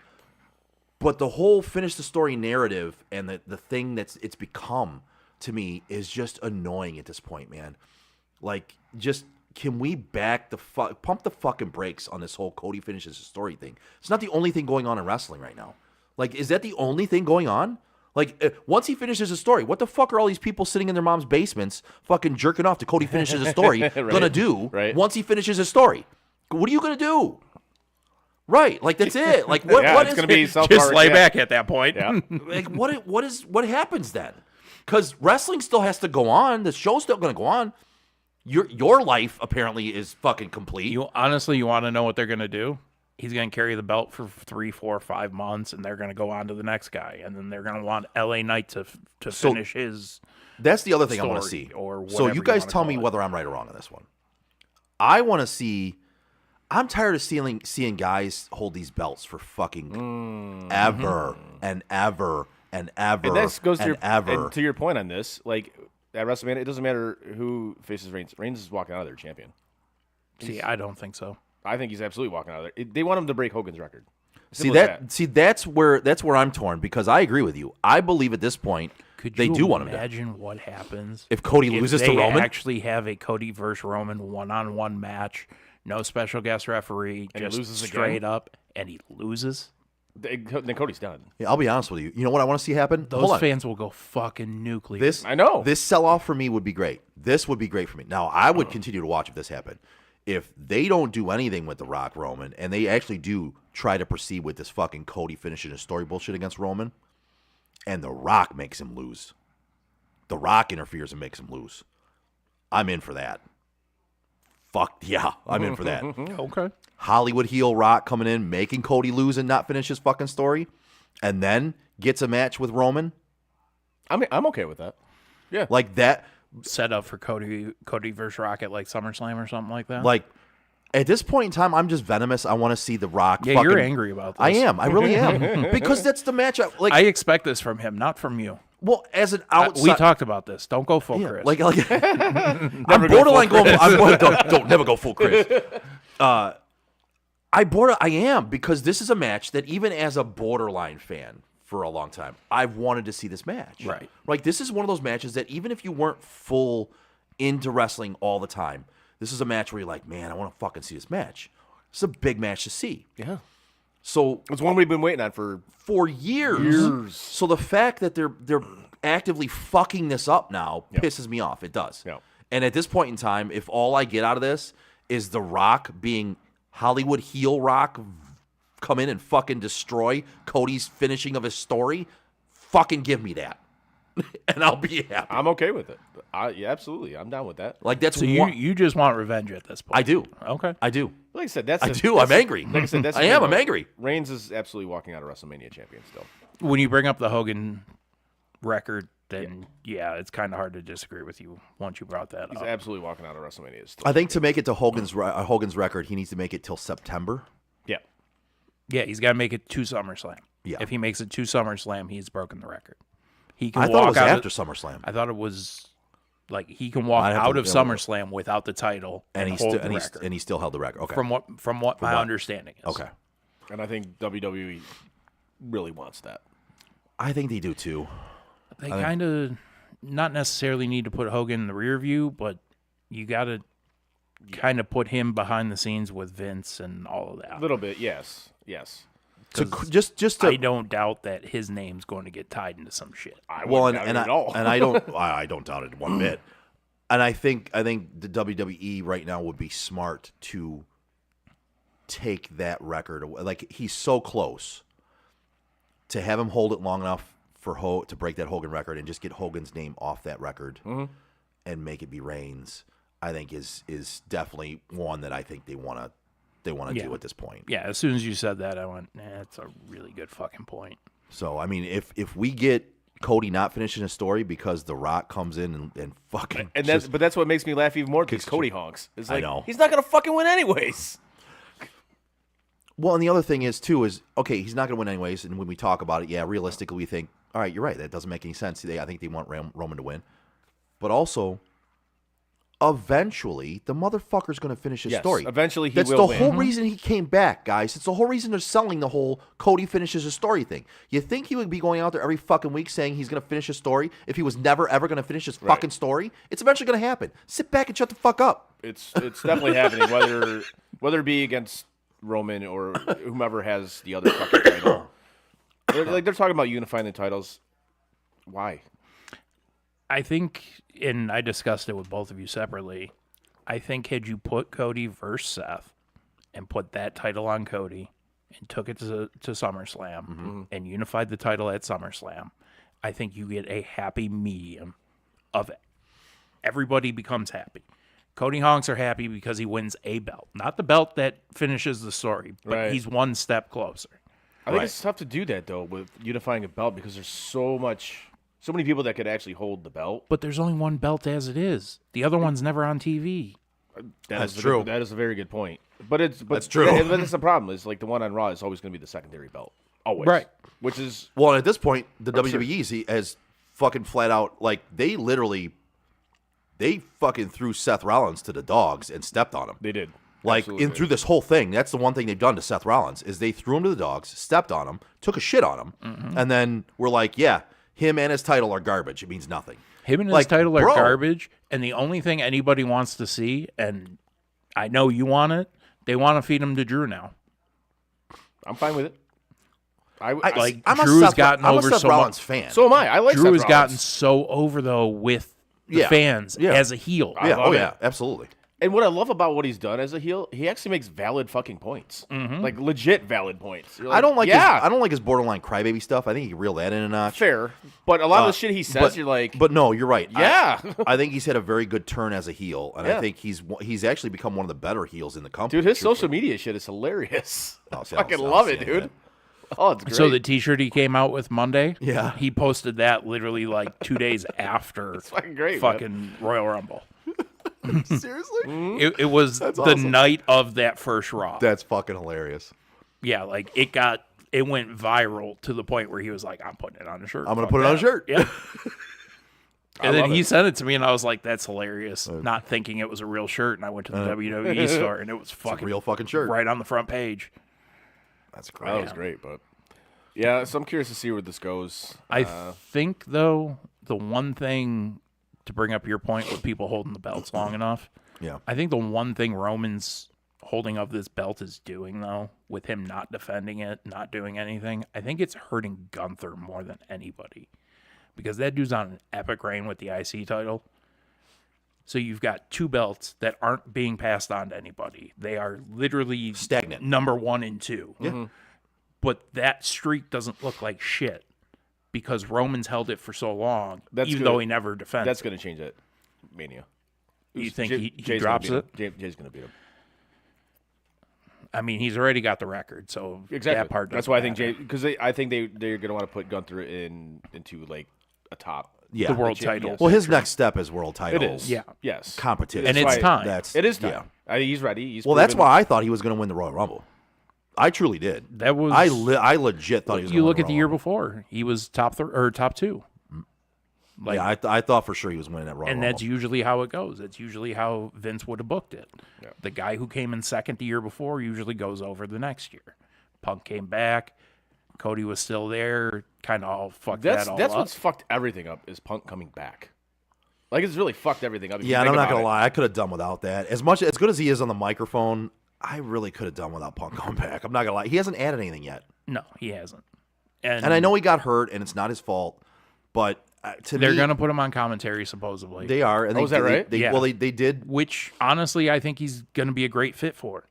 But the whole finish the story narrative and the thing that's it's become to me is just annoying at this point, man. Like, just can we pump the fucking brakes on this whole Cody finishes his story thing? It's not the only thing going on in wrestling right now. Like, is that the only thing going on? Like, once he finishes his story, what the fuck are all these people sitting in their mom's basements fucking jerking off to Cody finishes his story gonna do once he finishes his story? What are you gonna do? Right, like that's it. Like what? Yeah, what it's is gonna be it? Just lay back at that point. Yeah. Like what happens then? Because wrestling still has to go on. The show's still gonna go on. Your life apparently is fucking complete. You honestly, you want to know what they're gonna do? He's gonna carry the belt for 3, 4, 5 months, and they're gonna go on to the next guy, and then they're gonna want LA Knight to So- finish his. That's the other thing I want to story, see. or So whatever you you guys wanna tell call me it. whether I'm right or wrong on this one. I want to see. I'm tired of seeing guys hold these belts for fucking ever and ever and ever And that goes to and your, ever. and to your point on this. Like at WrestleMania, it doesn't matter who faces Reigns. Reigns is walking out of there champion. See, I don't think so. I think he's absolutely walking out of there. They want him to break Hogan's record. See Simple as that's where I'm torn because I agree with you. I believe at this point Could they you do want him to. imagine what happens If Cody loses to they Roman? Actually, have a Cody versus Roman one-on-one match, no special guest referee, And he just loses straight again? up, and he loses. Then Cody's done. Yeah, I'll be honest with you. You know what I want to see happen? Those Hold on. fans will go fucking nuclear. This I know. This sell off for me would be great. This would be great for me. Now I would continue to watch if this happened. If they don't do anything with The Rock Roman and they actually do try to proceed with this fucking Cody finishing his story bullshit against Roman, and The Rock makes him lose. The Rock interferes and makes him lose. I'm in for that. Fuck yeah, I'm in for that. okay. Hollywood heel Rock coming in, making Cody lose and not finish his fucking story, and then gets a match with Roman. I'm okay with that. Yeah. Like that. Set up for Cody versus Rock at like SummerSlam or something like that. Like, at this point in time, I'm just venomous. I want to see The Rock. Yeah, fucking, you're angry about this. I am. I really am. Because that's the match. I expect this from him, not from you. Well, as an outside, We talked about this. Don't go full yeah, Chris. like I'm borderline going. Don't never go full Chris. I am because this is a match that even as a borderline fan for a long time, I've wanted to see this match. Right. Like this is one of those matches that even if you weren't full into wrestling all the time, this is a match where you're like, man, I want to fucking see this match. It's a big match to see. Yeah. So It's one we've been waiting on for years. So the fact that they're actively fucking this up now pisses me off. It does. Yeah. And at this point in time, if all I get out of this is The Rock being Hollywood heel Rock come in and fucking destroy Cody's finishing of his story, fucking give me that. And I'll be happy. I'm okay with it. Yeah, absolutely. I'm down with that. Like that's so you just want revenge at this point. I do. Okay. I do. Like I said, I'm angry. Like I said, that's I am. I'm angry. Reigns is absolutely walking out of WrestleMania champion still. When you bring up the Hogan record, then yeah, it's kind of hard to disagree with you once you brought that He's up. absolutely walking out of WrestleMania. Still. I think to make it to Hogan's record, he needs to make it till September. Yeah. Yeah, he's got to make it to SummerSlam. Yeah. If he makes it to SummerSlam, he's broken the record. He can I walk thought it was out after of, SummerSlam. I thought it was like he can walk I'd have out to- of SummerSlam without the title and and he hold still the and, record. and he still held the record. Okay. From what my understanding is. Okay. And I think WWE really wants that. I think they do too. They kind of not necessarily need to put Hogan in the rear view, but you got to kind of put him behind the scenes with Vince and all of that. A little bit, yes. So just to I don't doubt that his name's going to get tied into some shit. I well, wouldn't doubt it at all. and I don't I don't doubt it one bit. And I think the WWE right now would be smart to take that record away. Like he's so close to have him hold it long enough for to break that Hogan record and just get Hogan's name off that record and make it be Reigns. I think is definitely one that I think they want to do at this point. Yeah, as soon as you said that, I went, that's a really good fucking point. So I mean, if we get Cody not finishing his story because The Rock comes in and fucking And that's what makes me laugh even more because Cody honks. It's like, I know. he's not going to fucking win anyways. Well, and the other thing is okay, he's not going to win anyways. And when we talk about it, yeah, realistically, we think, all right, you're right, that doesn't make any sense. I think they want Roman to win, but also, eventually, the motherfucker's going to finish his Yes, story. eventually he That's will the win. whole reason he came back, guys. It's the whole reason they're selling the whole Cody finishes his story thing. You think he would be going out there every fucking week saying he's going to finish his story if he was never ever going to finish his fucking story? It's eventually going to happen. Sit back and shut the fuck up. It's definitely happening, whether it be against Roman or whomever has the other fucking title. They're talking about unifying the titles. Why? I think, and I discussed it with both of you separately, I think had you put Cody versus Seth and put that title on Cody and took it to SummerSlam and unified the title at SummerSlam, I think you get a happy medium of it. Everybody becomes happy. Cody Honks are happy because he wins a belt. Not the belt that finishes the story, but Right. he's one step closer. I think it's tough to do that though with unifying a belt because there's so many people that could actually hold the belt. But there's only one belt as it is. The other one's never on TV. That's true. That is a very good point. But That's true. But that's the problem. Is like the one on Raw is always going to be the secondary belt. Always. Right. Which is Well, and at this point, the WWE has fucking flat out, like, they fucking threw Seth Rollins to the dogs and stepped on him. they did. Like, Absolutely. through this whole thing, that's the one thing they've done to Seth Rollins, is they threw him to the dogs, stepped on him, took a shit on him, and then we're like, yeah, him and his title are garbage. It means nothing. Him and his Like, title are bro. garbage, and the only thing anybody wants to see, and I know you want it, they want to feed him to Drew now. I'm fine with it. I'm Drew a has Seth, gotten I'm over a Seth so Rollins much. fan. So am I. I like Drew Seth has Rollins. gotten so over, though, with the Yeah. fans Yeah. as a heel. I yeah, love it. yeah, absolutely. And what I love about what he's done as a heel, he actually makes valid fucking points, like legit valid points. You're I don't like yeah, his, I don't like his borderline crybaby stuff. I think he can reel that in a notch. fair, but a lot of the shit he says, but, you're like, but no, you're right. yeah, I think he's had a very good turn as a heel, and Yeah. I think he's actually become one of the better heels in the company. dude, his truthfully. social media shit is hilarious. Oh, I see, fucking I'll love say it, dude. that. Oh, it's great. So the T-shirt he came out with Monday, Yeah. he posted that literally like 2 days after fucking great, man. fucking Royal Rumble. Seriously, It was the awesome. night of that first Raw. that's fucking hilarious. Yeah, like it went viral to the point where he was like, I'm putting it on a shirt. I'm gonna Fuck put it on a that. shirt. Yeah. And love then he it. sent it to me, and I was like, "That's hilarious." Not thinking it was a real shirt, and I went to the WWE store, and it was It's a fucking real fucking shirt. right on the front page. That's that great. was great, but yeah, so I'm curious to see where this goes. I think, though, the one thing to bring up your point with people holding the belts long enough, Yeah, I think the one thing Roman's holding of this belt is doing, though, with him not defending it, not doing anything, I think it's hurting Gunther more than anybody. Because that dude's on an epic reign with the IC title. So you've got two belts that aren't being passed on to anybody. They are literally Stagnant. number 1 and 2. Yeah. But that streak doesn't look like shit because Roman's held it for so long, That's even good. though he never defends. That's going to change that Mania. You think he Jay's drops gonna it? beat him. Jay's going to beat him. I mean, he's already got the record, so Exactly. that part That's doesn't why I think matter. Jay, because I think they're going to want to put Gunther into like a top. Yeah. the world Yes. title. Well, his next step is world title. It is. Yeah. Yes. Competition. And it's why- time. That's It is time. yeah. He's ready. He's Well, that's proven- why I thought he was going to win the Royal Rumble. I truly did. That was I legit thought he was. you gonna look win at the Royal year Rumble. before, he was top 2. Like, Yeah, I thought for sure he was winning that Royal and Rumble. that's usually how it goes. That's usually how Vince would have booked it. Yeah. The guy who came in second the year before usually goes over the next year. Punk came back. Cody was still there. Kind of all fucked That's up. what's fucked everything up is Punk coming back. Like it's really fucked everything up. if you Yeah, and think I'm not about gonna it. lie. I could have done without that. As good as he is on the microphone, I really could have done without Punk coming back. I'm not gonna lie. He hasn't added anything yet, No, he hasn't. And and I know he got hurt, and it's not his fault. But to they're me, going to put him on commentary, supposedly. they are. And Oh, is that right? They, Yeah. Well, they did. Which, honestly, I think he's going to be a great fit for.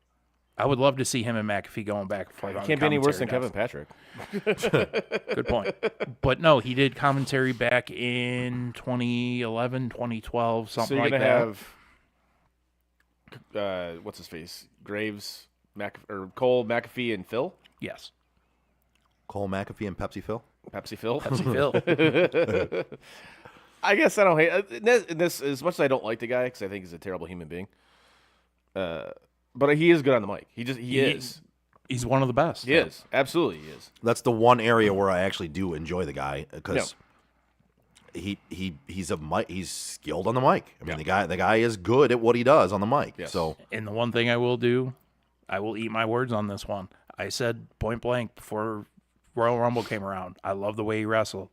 I would love to see him and McAfee going back and forth. on Can't be any worse than commentary Kevin Patrick. Good point. But no, he did commentary back in 2011, 2012, So something you're like gonna that. have what's his face? Graves, Cole, McAfee, and Phil. Yes. Cole McAfee and Pepsi Phil. Pepsi Phil. Phil. I guess I don't hate this as much as I don't like the guy because I think he's a terrible human being. But he is good on the mic. He is. He's one of the best. He is. Absolutely, he is. That's the one area where I actually do enjoy the guy because he's skilled on the mic. I mean, the guy is good at what he does on the mic. Yes. So And the one thing I will do, I will eat my words on this one. I said point blank before Royal Rumble came around, I love the way he wrestled.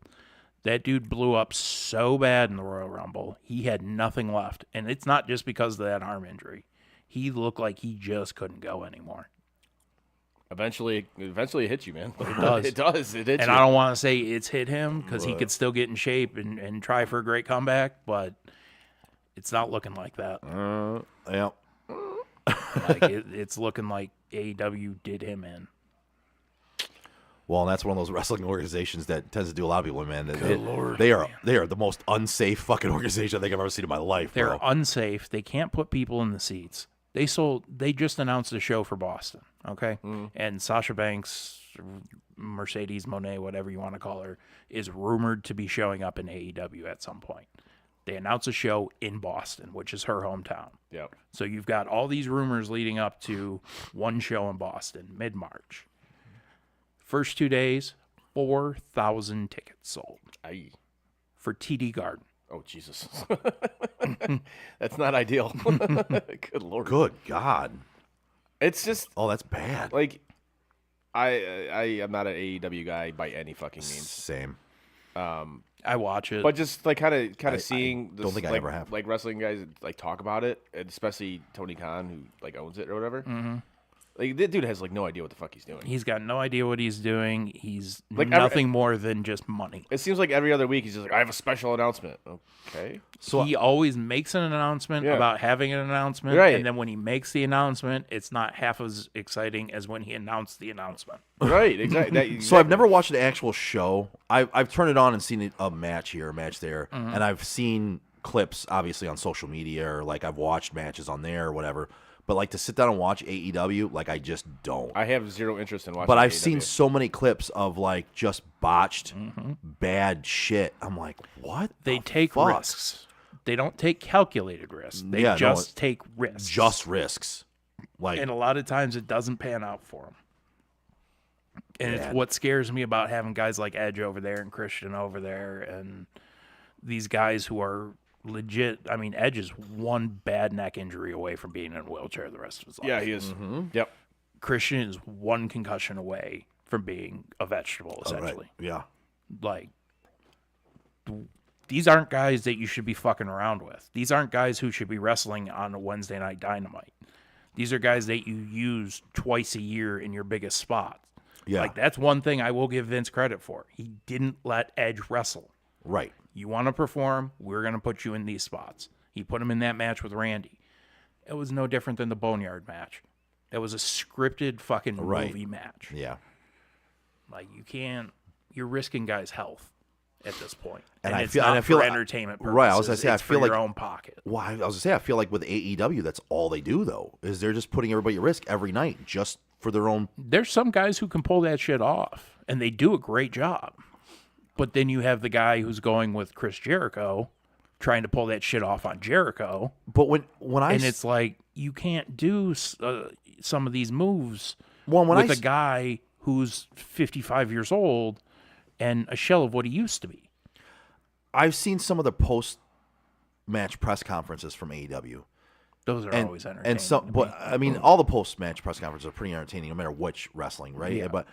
That dude blew up so bad in the Royal Rumble. He had nothing left. And it's not just because of that arm injury. He looked like he just couldn't go anymore. Eventually it hits you, man. It does. It does. It hits And you. I don't want to say it's hit him because he could still get in shape and try for a great comeback, but it's not looking like that. yeah. Like it's looking like AEW did him in. Well, and that's one of those wrestling organizations that tends to do a lot of people, man. Lord, they are the most unsafe fucking organization I think I've ever seen in my life. They're bro. unsafe. They can't put people in the seats. They just announced a show for Boston, okay? And Sasha Banks, Mercedes Moné, whatever you want to call her, is rumored to be showing up in AEW at some point. They announced a show in Boston, which is her hometown. Yep. So you've got all these rumors leading up to one show in Boston, mid-March. First 2 days, 4,000 tickets sold Aye. for TD Garden. Oh Jesus. That's not ideal. Good Lord. Good God. It's just Oh, that's bad. like I am not an AEW guy by any fucking means. Same. I watch it. But just like kind I of seeing don't think I like, ever have. like wrestling guys like talk about it, and especially Tony Khan who like owns it or whatever. Mm-hmm. Like that dude has like no idea what the fuck he's doing. He's got no idea what he's doing. He's Like, nothing more than just money. It seems like every other week he's just like, I have a special announcement. Okay. He always makes an announcement Yeah. about having an announcement, Right. and then when he makes the announcement, it's not half as exciting as when he announced the announcement. Right. Exactly. So I've never watched an actual show. I've turned it on and seen a match here, a match there, Mm-hmm. and I've seen clips obviously on social media or like I've watched matches on there or whatever. But like to sit down and watch AEW, like I just don't. I have zero interest in watching. But I've AEW. seen so many clips of like just botched bad shit. I'm like, what? They the take fuck? risks. They don't take calculated risks. They Yeah, no, just take risks. Just risks. Like And a lot of times it doesn't pan out for them. And it's what scares me about having guys like Edge over there and Christian over there and these guys who are legit. I mean, Edge is one bad neck injury away from being in a wheelchair the rest of his life. Yeah, he is. Yep. Christian is one concussion away from being a vegetable, right. essentially. Yeah. Like, these aren't guys that you should be fucking around with. These aren't guys who should be wrestling on a Wednesday Night Dynamite. These are guys that you use twice a year in your biggest spot. Yeah. Like, that's one thing I will give Vince credit for. He didn't let Edge wrestle. Right. You want to perform, we're going to put you in these spots. He put him in that match with Randy. It was no different than the Boneyard match. That was a scripted fucking movie match. Yeah. Like, you can't, you're risking guys' health at this point. And And, I it's feel- not and I feel for like- entertainment purposes. right, I was gonna say, I it's feel for like- your own pocket. Well, I was gonna say, I feel like with AEW, that's all they do though, is they're just putting everybody at risk every night just for their own. There's some guys who can pull that shit off, and they do a great job. But then you have the guy who's going with Chris Jericho, trying to pull that shit off on Jericho. But when I and it's like you can't do some of these moves when with a guy who's 55 years old and a shell of what he used to be. I've seen some of the post-match press conferences from AEW. Those are always entertaining. And but I mean, all the post-match press conferences are pretty entertaining, no matter which wrestling, right? Yeah. But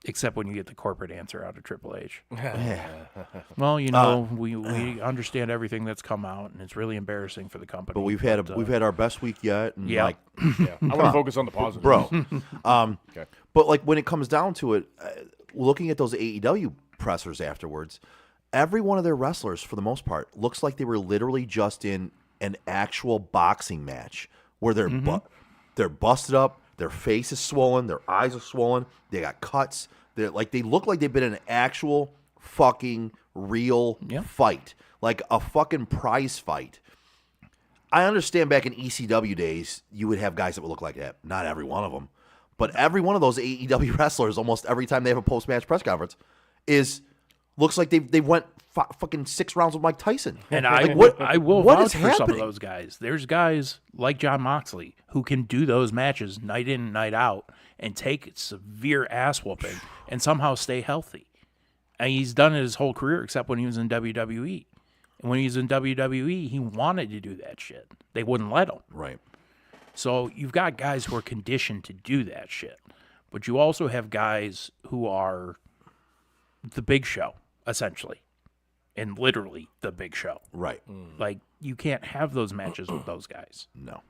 except when you get the corporate answer out of Triple H. Well, you know, we understand everything that's come out, and it's really embarrassing for the company. But we've had our best week yet, and Yeah. like, I want to focus on the positive, bro. Okay. But like when it comes down to it, looking at those AEW pressers afterwards, every one of their wrestlers, for the most part, looks like they were literally just in an actual boxing match where they're busted up, their face is swollen, their eyes are swollen, they got cuts. They look like they've been in an actual fucking real fight, like a fucking prize fight. I understand back in ECW days, you would have guys that would look like that. Not every one of them, but every one of those AEW wrestlers, almost every time they have a post-match press conference, looks like they went fucking 6 rounds with Mike Tyson. And like, I will what vouch is for some of happening? those guys. There's guys like John Moxley who can do those matches night in, night out, and take severe ass whooping and somehow stay healthy. And he's done it his whole career except when he was in WWE. And when he was in WWE, he wanted to do that shit. They wouldn't let him. Right. So you've got guys who are conditioned to do that shit. But you also have guys who are the Big Show, essentially. And literally the Big Show. Right. Like, you can't have those matches with those guys. No.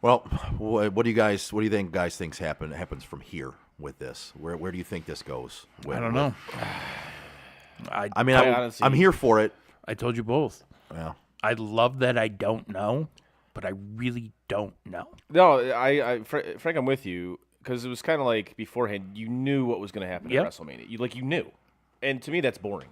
Well, what do you think guys happens from here with this? Where do you think this goes? I don't know. I mean, honestly, I'm here for it. I told you both. Yeah. I love that I don't know, but I really don't know. No, Frank, I'm with you because it was kind of like beforehand. You knew what was going to happen Yep. at WrestleMania. You knew, and to me, that's boring.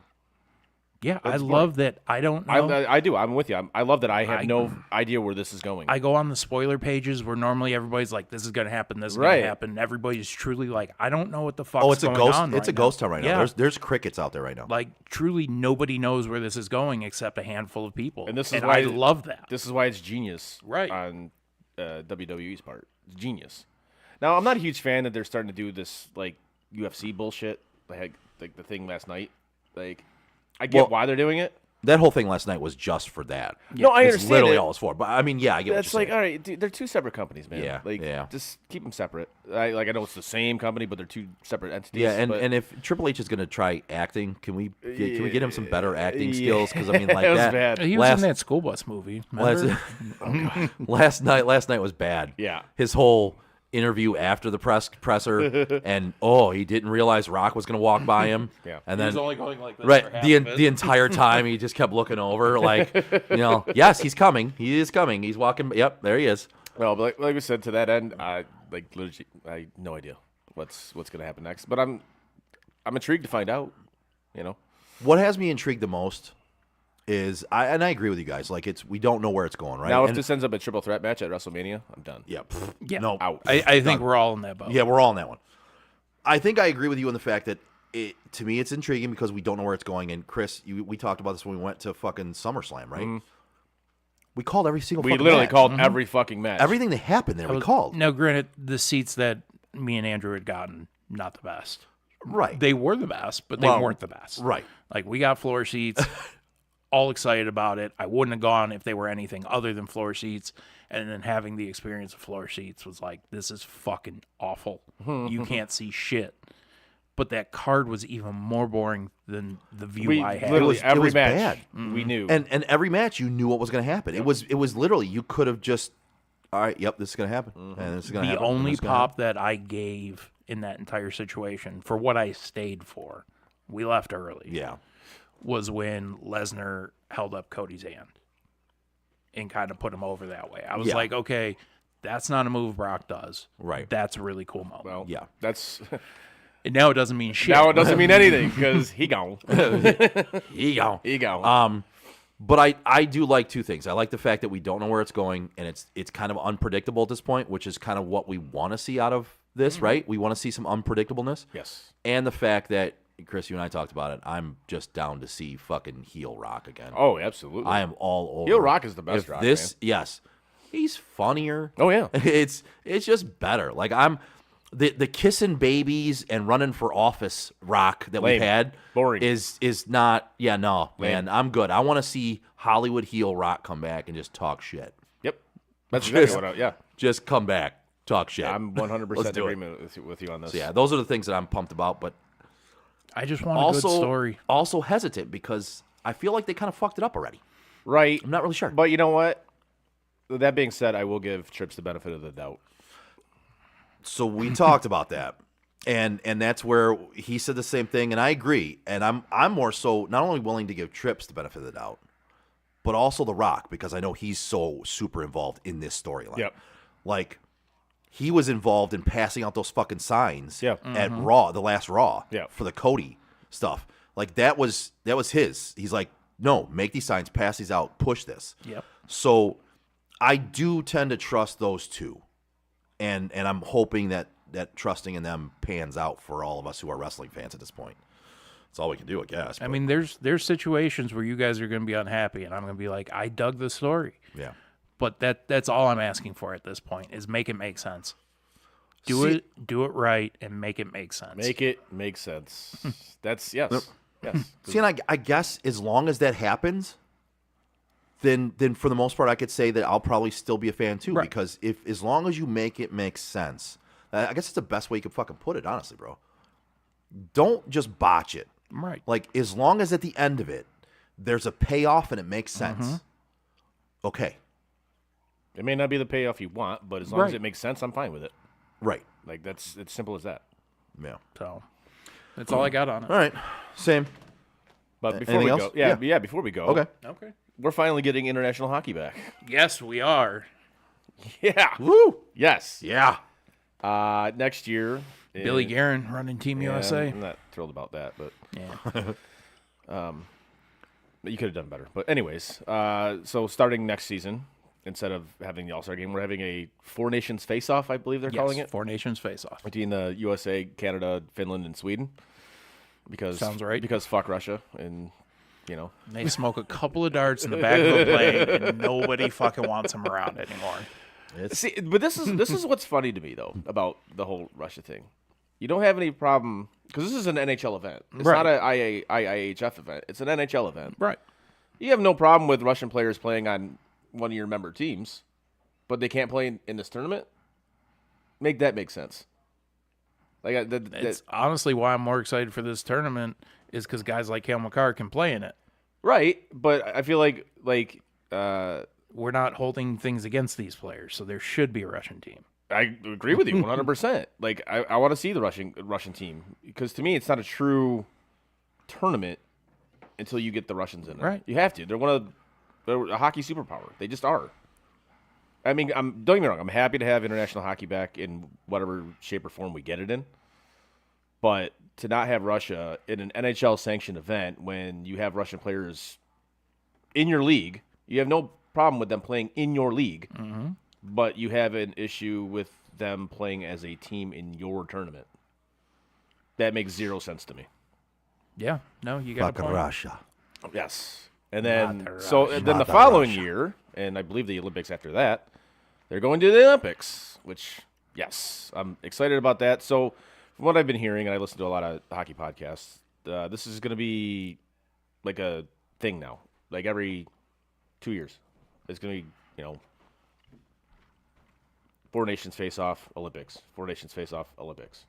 Yeah, That's I love that I don't know. I do. I'm with you. I love that I have no idea where this is going. I go on the spoiler pages where normally everybody's like, "This is going to happen. This is going Right. to happen." Everybody's truly like, "I don't know what the fuck's Oh, it's a going ghost. on It's right a ghost town right now. Yeah. There's crickets out there right now. Like, truly, nobody knows where this is going except a handful of people. And this is why I love that. This is why it's genius, Right. on WWE's part. It's genius. Now, I'm not a huge fan that they're starting to do this like UFC bullshit, like the thing last night. Like, I get why they're doing it. That whole thing last night was just for that. No, I It's understand literally it. all it's for. But I mean, yeah, I get That's what like, you're all saying. right, dude, they're two separate companies, man. Yeah, Like, yeah. just keep them separate. I know it's the same company, but they're two separate entities. Yeah, but- and if Triple H is going to try acting, can we get him some better acting Yeah. skills? Because I mean, like It was that. bad. He was last, in that school bus movie. last, Remember? last night was bad. Yeah. His whole interview after the presser, and he didn't realize Rock was going to walk by him. Yeah. and He then was only going like this for right half the of it. the entire time he just kept looking over, like, yes, he's coming. He is coming. He's walking. Yep, there he is. Well, but like we said, to that end, literally, I have no idea what's going to happen next. But I'm intrigued to find out. What has me intrigued the most is I agree with you guys. Like, we don't know where it's going, right? Now, if And- this ends up a triple threat match at WrestleMania, I'm done. yeah, Yeah. no, Out. I think we're all in that boat. yeah, we're all in that one. I think I agree with you on the fact that to me it's intriguing because we don't know where it's going. And Chris, we talked about this when we went to fucking SummerSlam, right? We called every single. We fucking literally match. called every fucking match. everything that happened there. We called Now, granted, the seats that me and Andrew had gotten, not the best. right. They were the best, but they Well, weren't the best. right. Like, we got floor seats, all excited about it. I wouldn't have gone if they were anything other than floor seats. And then having the experience of floor seats was like, this is fucking awful. You can't see shit. But that card was even more boring than the view we I had. literally It every was match bad. we knew. And every match you knew what was going to happen. It was literally you could have just, all right, yep, this is going to happen, and this is going to The happen. and only this is gonna happen. pop that I gave in that entire situation for what I stayed for, we left early. Yeah. Was when Lesnar held up Cody's hand and kind of put him over that way. I was Yeah. like, okay, that's not a move Brock does. Right. That's a really cool moment. well, Yeah. that's And now it doesn't mean shit. now it doesn't mean anything because he gone. He gone. He gone. But I do like two things. I like the fact that we don't know where it's going, and it's kind of unpredictable at this point, which is kind of what we want to see out of this, right? We want to see some unpredictableness. Yes. And the fact that, Chris, you and I talked about it, I'm just down to see fucking heel Rock again. Oh, absolutely. I am all over. Heel Rock is the best If Rock, this, man. yes. He's funnier. Oh, yeah. It's just better. Like the kissing babies and running for office Rock that Lame. we've had Boring. is not. Yeah, no, Lame. man, I'm good. I want to see Hollywood heel Rock come back and just talk shit. Yep. That's exactly what yeah. Just come back, talk shit. I'm 100% Let's in do it. agreement with you on this. So yeah, those are the things that I'm pumped about. But I just want a also, good story. also hesitant because I feel like they kind of fucked it up already. Right. I'm not really sure. But you know what? That being said, I will give Trips the benefit of the doubt. So we talked about that, and that's where he said the same thing, and I agree. And I'm more so not only willing to give Trips the benefit of the doubt, but also The Rock, because I know he's so super involved in this storyline. Yep. Like he was involved in passing out those fucking signs Yep. at Raw, the last Raw, Yep. for the Cody stuff. Like that was his. He's like, no, make these signs, pass these out, push this. Yep. So I do tend to trust those two. And I'm hoping that trusting in them pans out for all of us who are wrestling fans at this point. That's all we can do, I guess. I but- mean, there's situations where you guys are going to be unhappy, and I'm going to be like, I dug the story. yeah. But that's all I'm asking for at this point is make it make sense. Do See- it right, and make it make sense. Make it make sense. That's, yes. Yes. See, and I guess as long as that happens, then for the most part, I could say that I'll probably still be a fan too. Right. Because as long as you make it make sense, I guess it's the best way you can fucking put it, honestly, bro. Don't just botch it. Right. Like, as long as at the end of it, there's a payoff and it makes sense. Okay. It may not be the payoff you want, but as long as Right. it makes sense, I'm fine with it. Right. Like, it's simple as that. Yeah. So that's all I got on it. All right. Same. But before anything we else? go, yeah, Yeah. before we go, Okay. Okay. we're finally getting international hockey back. Yes, we are. Yeah. Woo. Yes. Yeah. Next year, Billy Guerin running Team Yeah, USA. I'm not thrilled about that, but Yeah. you could have done better. But anyways, so starting next season, instead of having the All-Star game, we're having a Four Nations face-off, I believe they're calling it, Four Nations face-off. between the USA, Canada, Finland, and Sweden. Because Sounds right. Because fuck Russia, and They smoke a couple of darts in the back of a plane, and nobody fucking wants them around anymore. See, but this is what's funny to me though about the whole Russia thing. You don't have any problem because this is an NHL event. It's Right. not a IIHF event. It's an NHL event. Right. You have no problem with Russian players playing on one of your member teams, but they can't play in this tournament. Make that make sense. Like It's honestly why I'm more excited for this tournament is because guys like Cale Makar can play in it. right, but I feel like We're not holding things against these players, so there should be a Russian team. I agree with you 100%. Like I want to see the Russian team because to me it's not a true tournament until you get the Russians in it. Right. You have to. They're a hockey superpower. They just are. I mean, don't get me wrong. I'm happy to have international hockey back in whatever shape or form we get it in. But to not have Russia in an NHL sanctioned event when you have Russian players in your league, you have no problem with them playing in your league. Mm-hmm. But you have an issue with them playing as a team in your tournament. That makes zero sense to me. Yeah. No, you got a Fucking point. Russia. Yes. And then Not so Russia. and then the Not following Russia. year, and I believe the Olympics after that, they're going to the Olympics, which yes, I'm excited about that. So from what I've been hearing, and I listen to a lot of hockey podcasts, this is going to be like a thing now. Like every 2 years. It's going to be, Four Nations face off Olympics. Four Nations face off Olympics.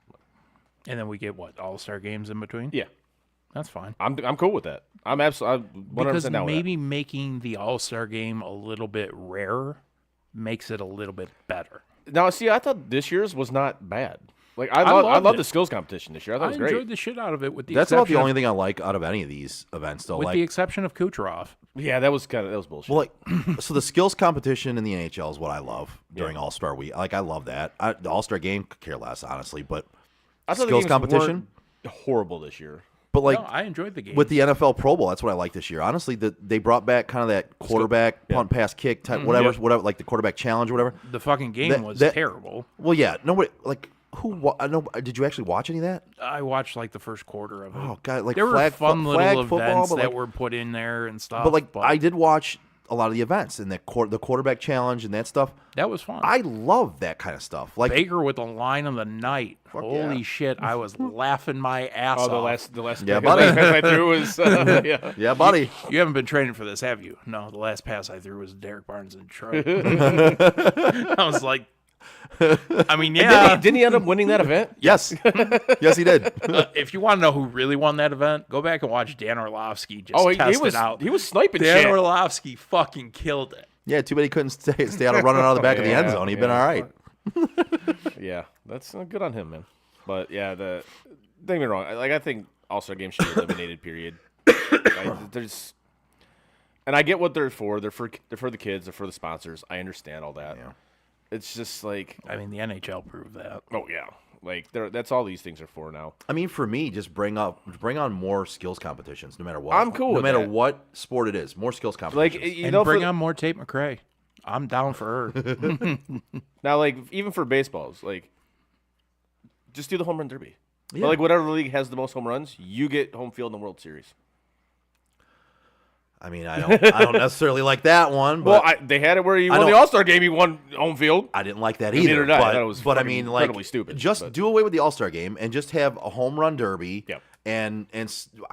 And then we get what, All-Star games in between? Yeah. That's fine. I'm cool with that. I'm absolutely 100% Because down with that. maybe making the All-Star game a little bit rarer makes it a little bit better. Now, see, I thought this year's was not bad. Like I loved love it. the skills competition this year. I thought I it was great. enjoyed the shit out of it with the That's about the exception only thing I like out of any of these events, though. with Like, the exception of Kucherov. Yeah, that was bullshit. well, like, so the skills competition in the NHL is what I love during All-Star Week. Like, I love that. The All-Star game could care less, honestly, but I thought skills the games competition. weren't horrible this year. But like No, I enjoyed the game. with the NFL Pro Bowl, that's what I like this year. Honestly, they brought back kind of that quarterback punt, pass, kick type, whatever, Yeah. whatever, like the quarterback challenge, or whatever. the fucking game That- was that- terrible. Well, yeah, nobody like I know. Did you actually watch any of that? I watched like the first quarter of it. Oh god, like there flag, were fun flag little football, events but that like, were put in there and stuff. But like, I did watch a lot of the events and the quarterback challenge and that stuff. That was fun. I love that kind of stuff. Like Baker with the line of the night. Holy shit! I was laughing my ass off. The last yeah, buddy. pass I threw was yeah, buddy. You haven't been training for this, have you? No, the last pass I threw was Derek Barnes in Detroit. I was like, I mean, yeah. Didn't he end up winning that event? Yes, yes, he did. If you want to know who really won that event, go back and watch Dan Orlovsky just he test was it out. he was sniping Dan shit. Orlovsky fucking killed it. Yeah, too bad he couldn't stay out of running out of the back of the end zone. He'd been all right. Yeah, that's good on him, man. But yeah, don't get me wrong. I think All-Star games should be eliminated. Period. And I get what they're for. They're for the kids. They're for the sponsors. I understand all that. Yeah. It's just like, I mean, the NHL proved that. oh yeah, like that's all these things are for now. I mean, for me, just bring on more skills competitions, no matter what. I'm cool no with matter that. what sport it is. More skills Like competitions. you And know, bring on more Tate McRae. I'm down for her. now, like even for baseballs, like just do the home run derby. Yeah. But like whatever league has the most home runs, you get home field in the World Series. I mean, I don't necessarily like that one. But Well, they had it where you won the All-Star game, you won home field. I didn't like that Neither either. did I. But, That was but I fucking mean, like, incredibly stupid, just but- do away with the All-Star game and just have a home run derby. Yep. And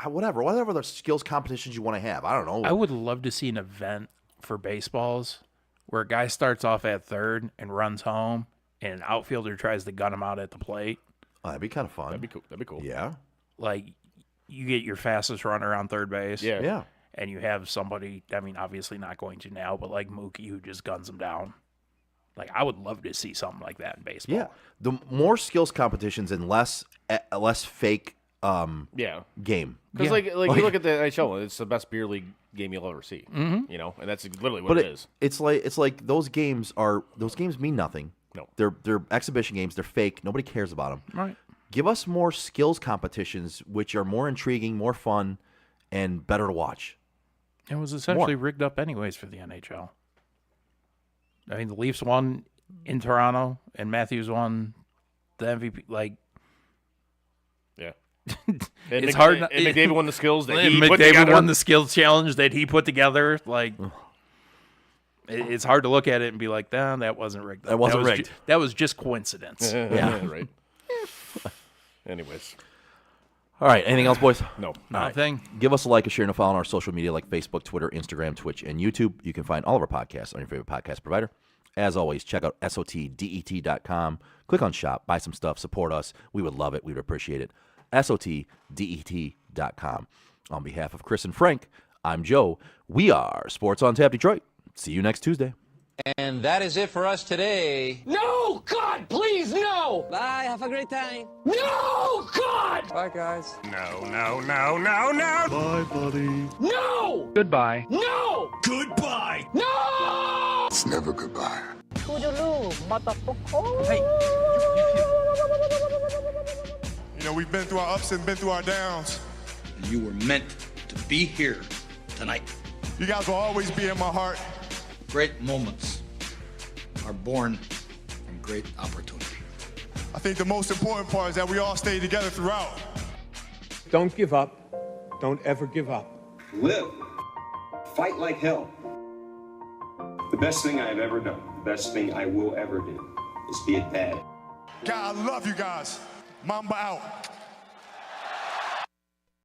whatever the skills competitions you want to have. I don't know. I would love to see an event for baseballs where a guy starts off at third and runs home, and an outfielder tries to gun him out at the plate. Oh, that'd be kind of fun. That'd be cool. Yeah. Like, you get your fastest runner on third base. Yeah. Yeah. And you have somebody, I mean, obviously not going to now, but like Mookie who just guns him down. Like, I would love to see something like that in baseball. Yeah. The more skills competitions and less fake Yeah. game. Because like you look at the NHL, it's the best beer league game you'll ever see. Mm-hmm. You know, and that's literally what But it is. it's like those games mean nothing. No. They're exhibition games. They're fake. Nobody cares about them. Right. Give us more skills competitions, which are more intriguing, more fun, and better to watch. It was essentially rigged up anyways for the NHL. I mean, the Leafs won in Toronto, and Matthews won the MVP. Like, Yeah. it's hard. And McDavid won the skills that And he put McDavid together. won the skills challenge that he put together. Like, it's hard to look at it and be like, "Nah, that wasn't rigged. That wasn't was rigged. that was just coincidence." Yeah. Right. Anyways, All right. Anything else, boys? no. Nothing. Give us a like, a share, and a follow on our social media like Facebook, Twitter, Instagram, Twitch, and YouTube. You can find all of our podcasts on your favorite podcast provider. As always, check out SOTDET.com. Click on shop, buy some stuff, support us. We would love it. We would appreciate it. SOTDET.com. On behalf of Chris and Frank, I'm Joe. We are Sports on Tap Detroit. See you next Tuesday. And that is it for us today. No! God, please, no! Bye, have a great time. No! God! Bye, guys. No. Bye, buddy. No! Goodbye. No! Goodbye. No! It's never goodbye. You know, we've been through our ups and been through our downs. You were meant to be here tonight. You guys will always be in my heart. Great moments are born from great opportunity. I think the most important part is that we all stay together throughout. Don't give up. Don't ever give up. Live. Fight like hell. The best thing I've ever done, the best thing I will ever do, is be a dad. God, I love you guys. Mamba out.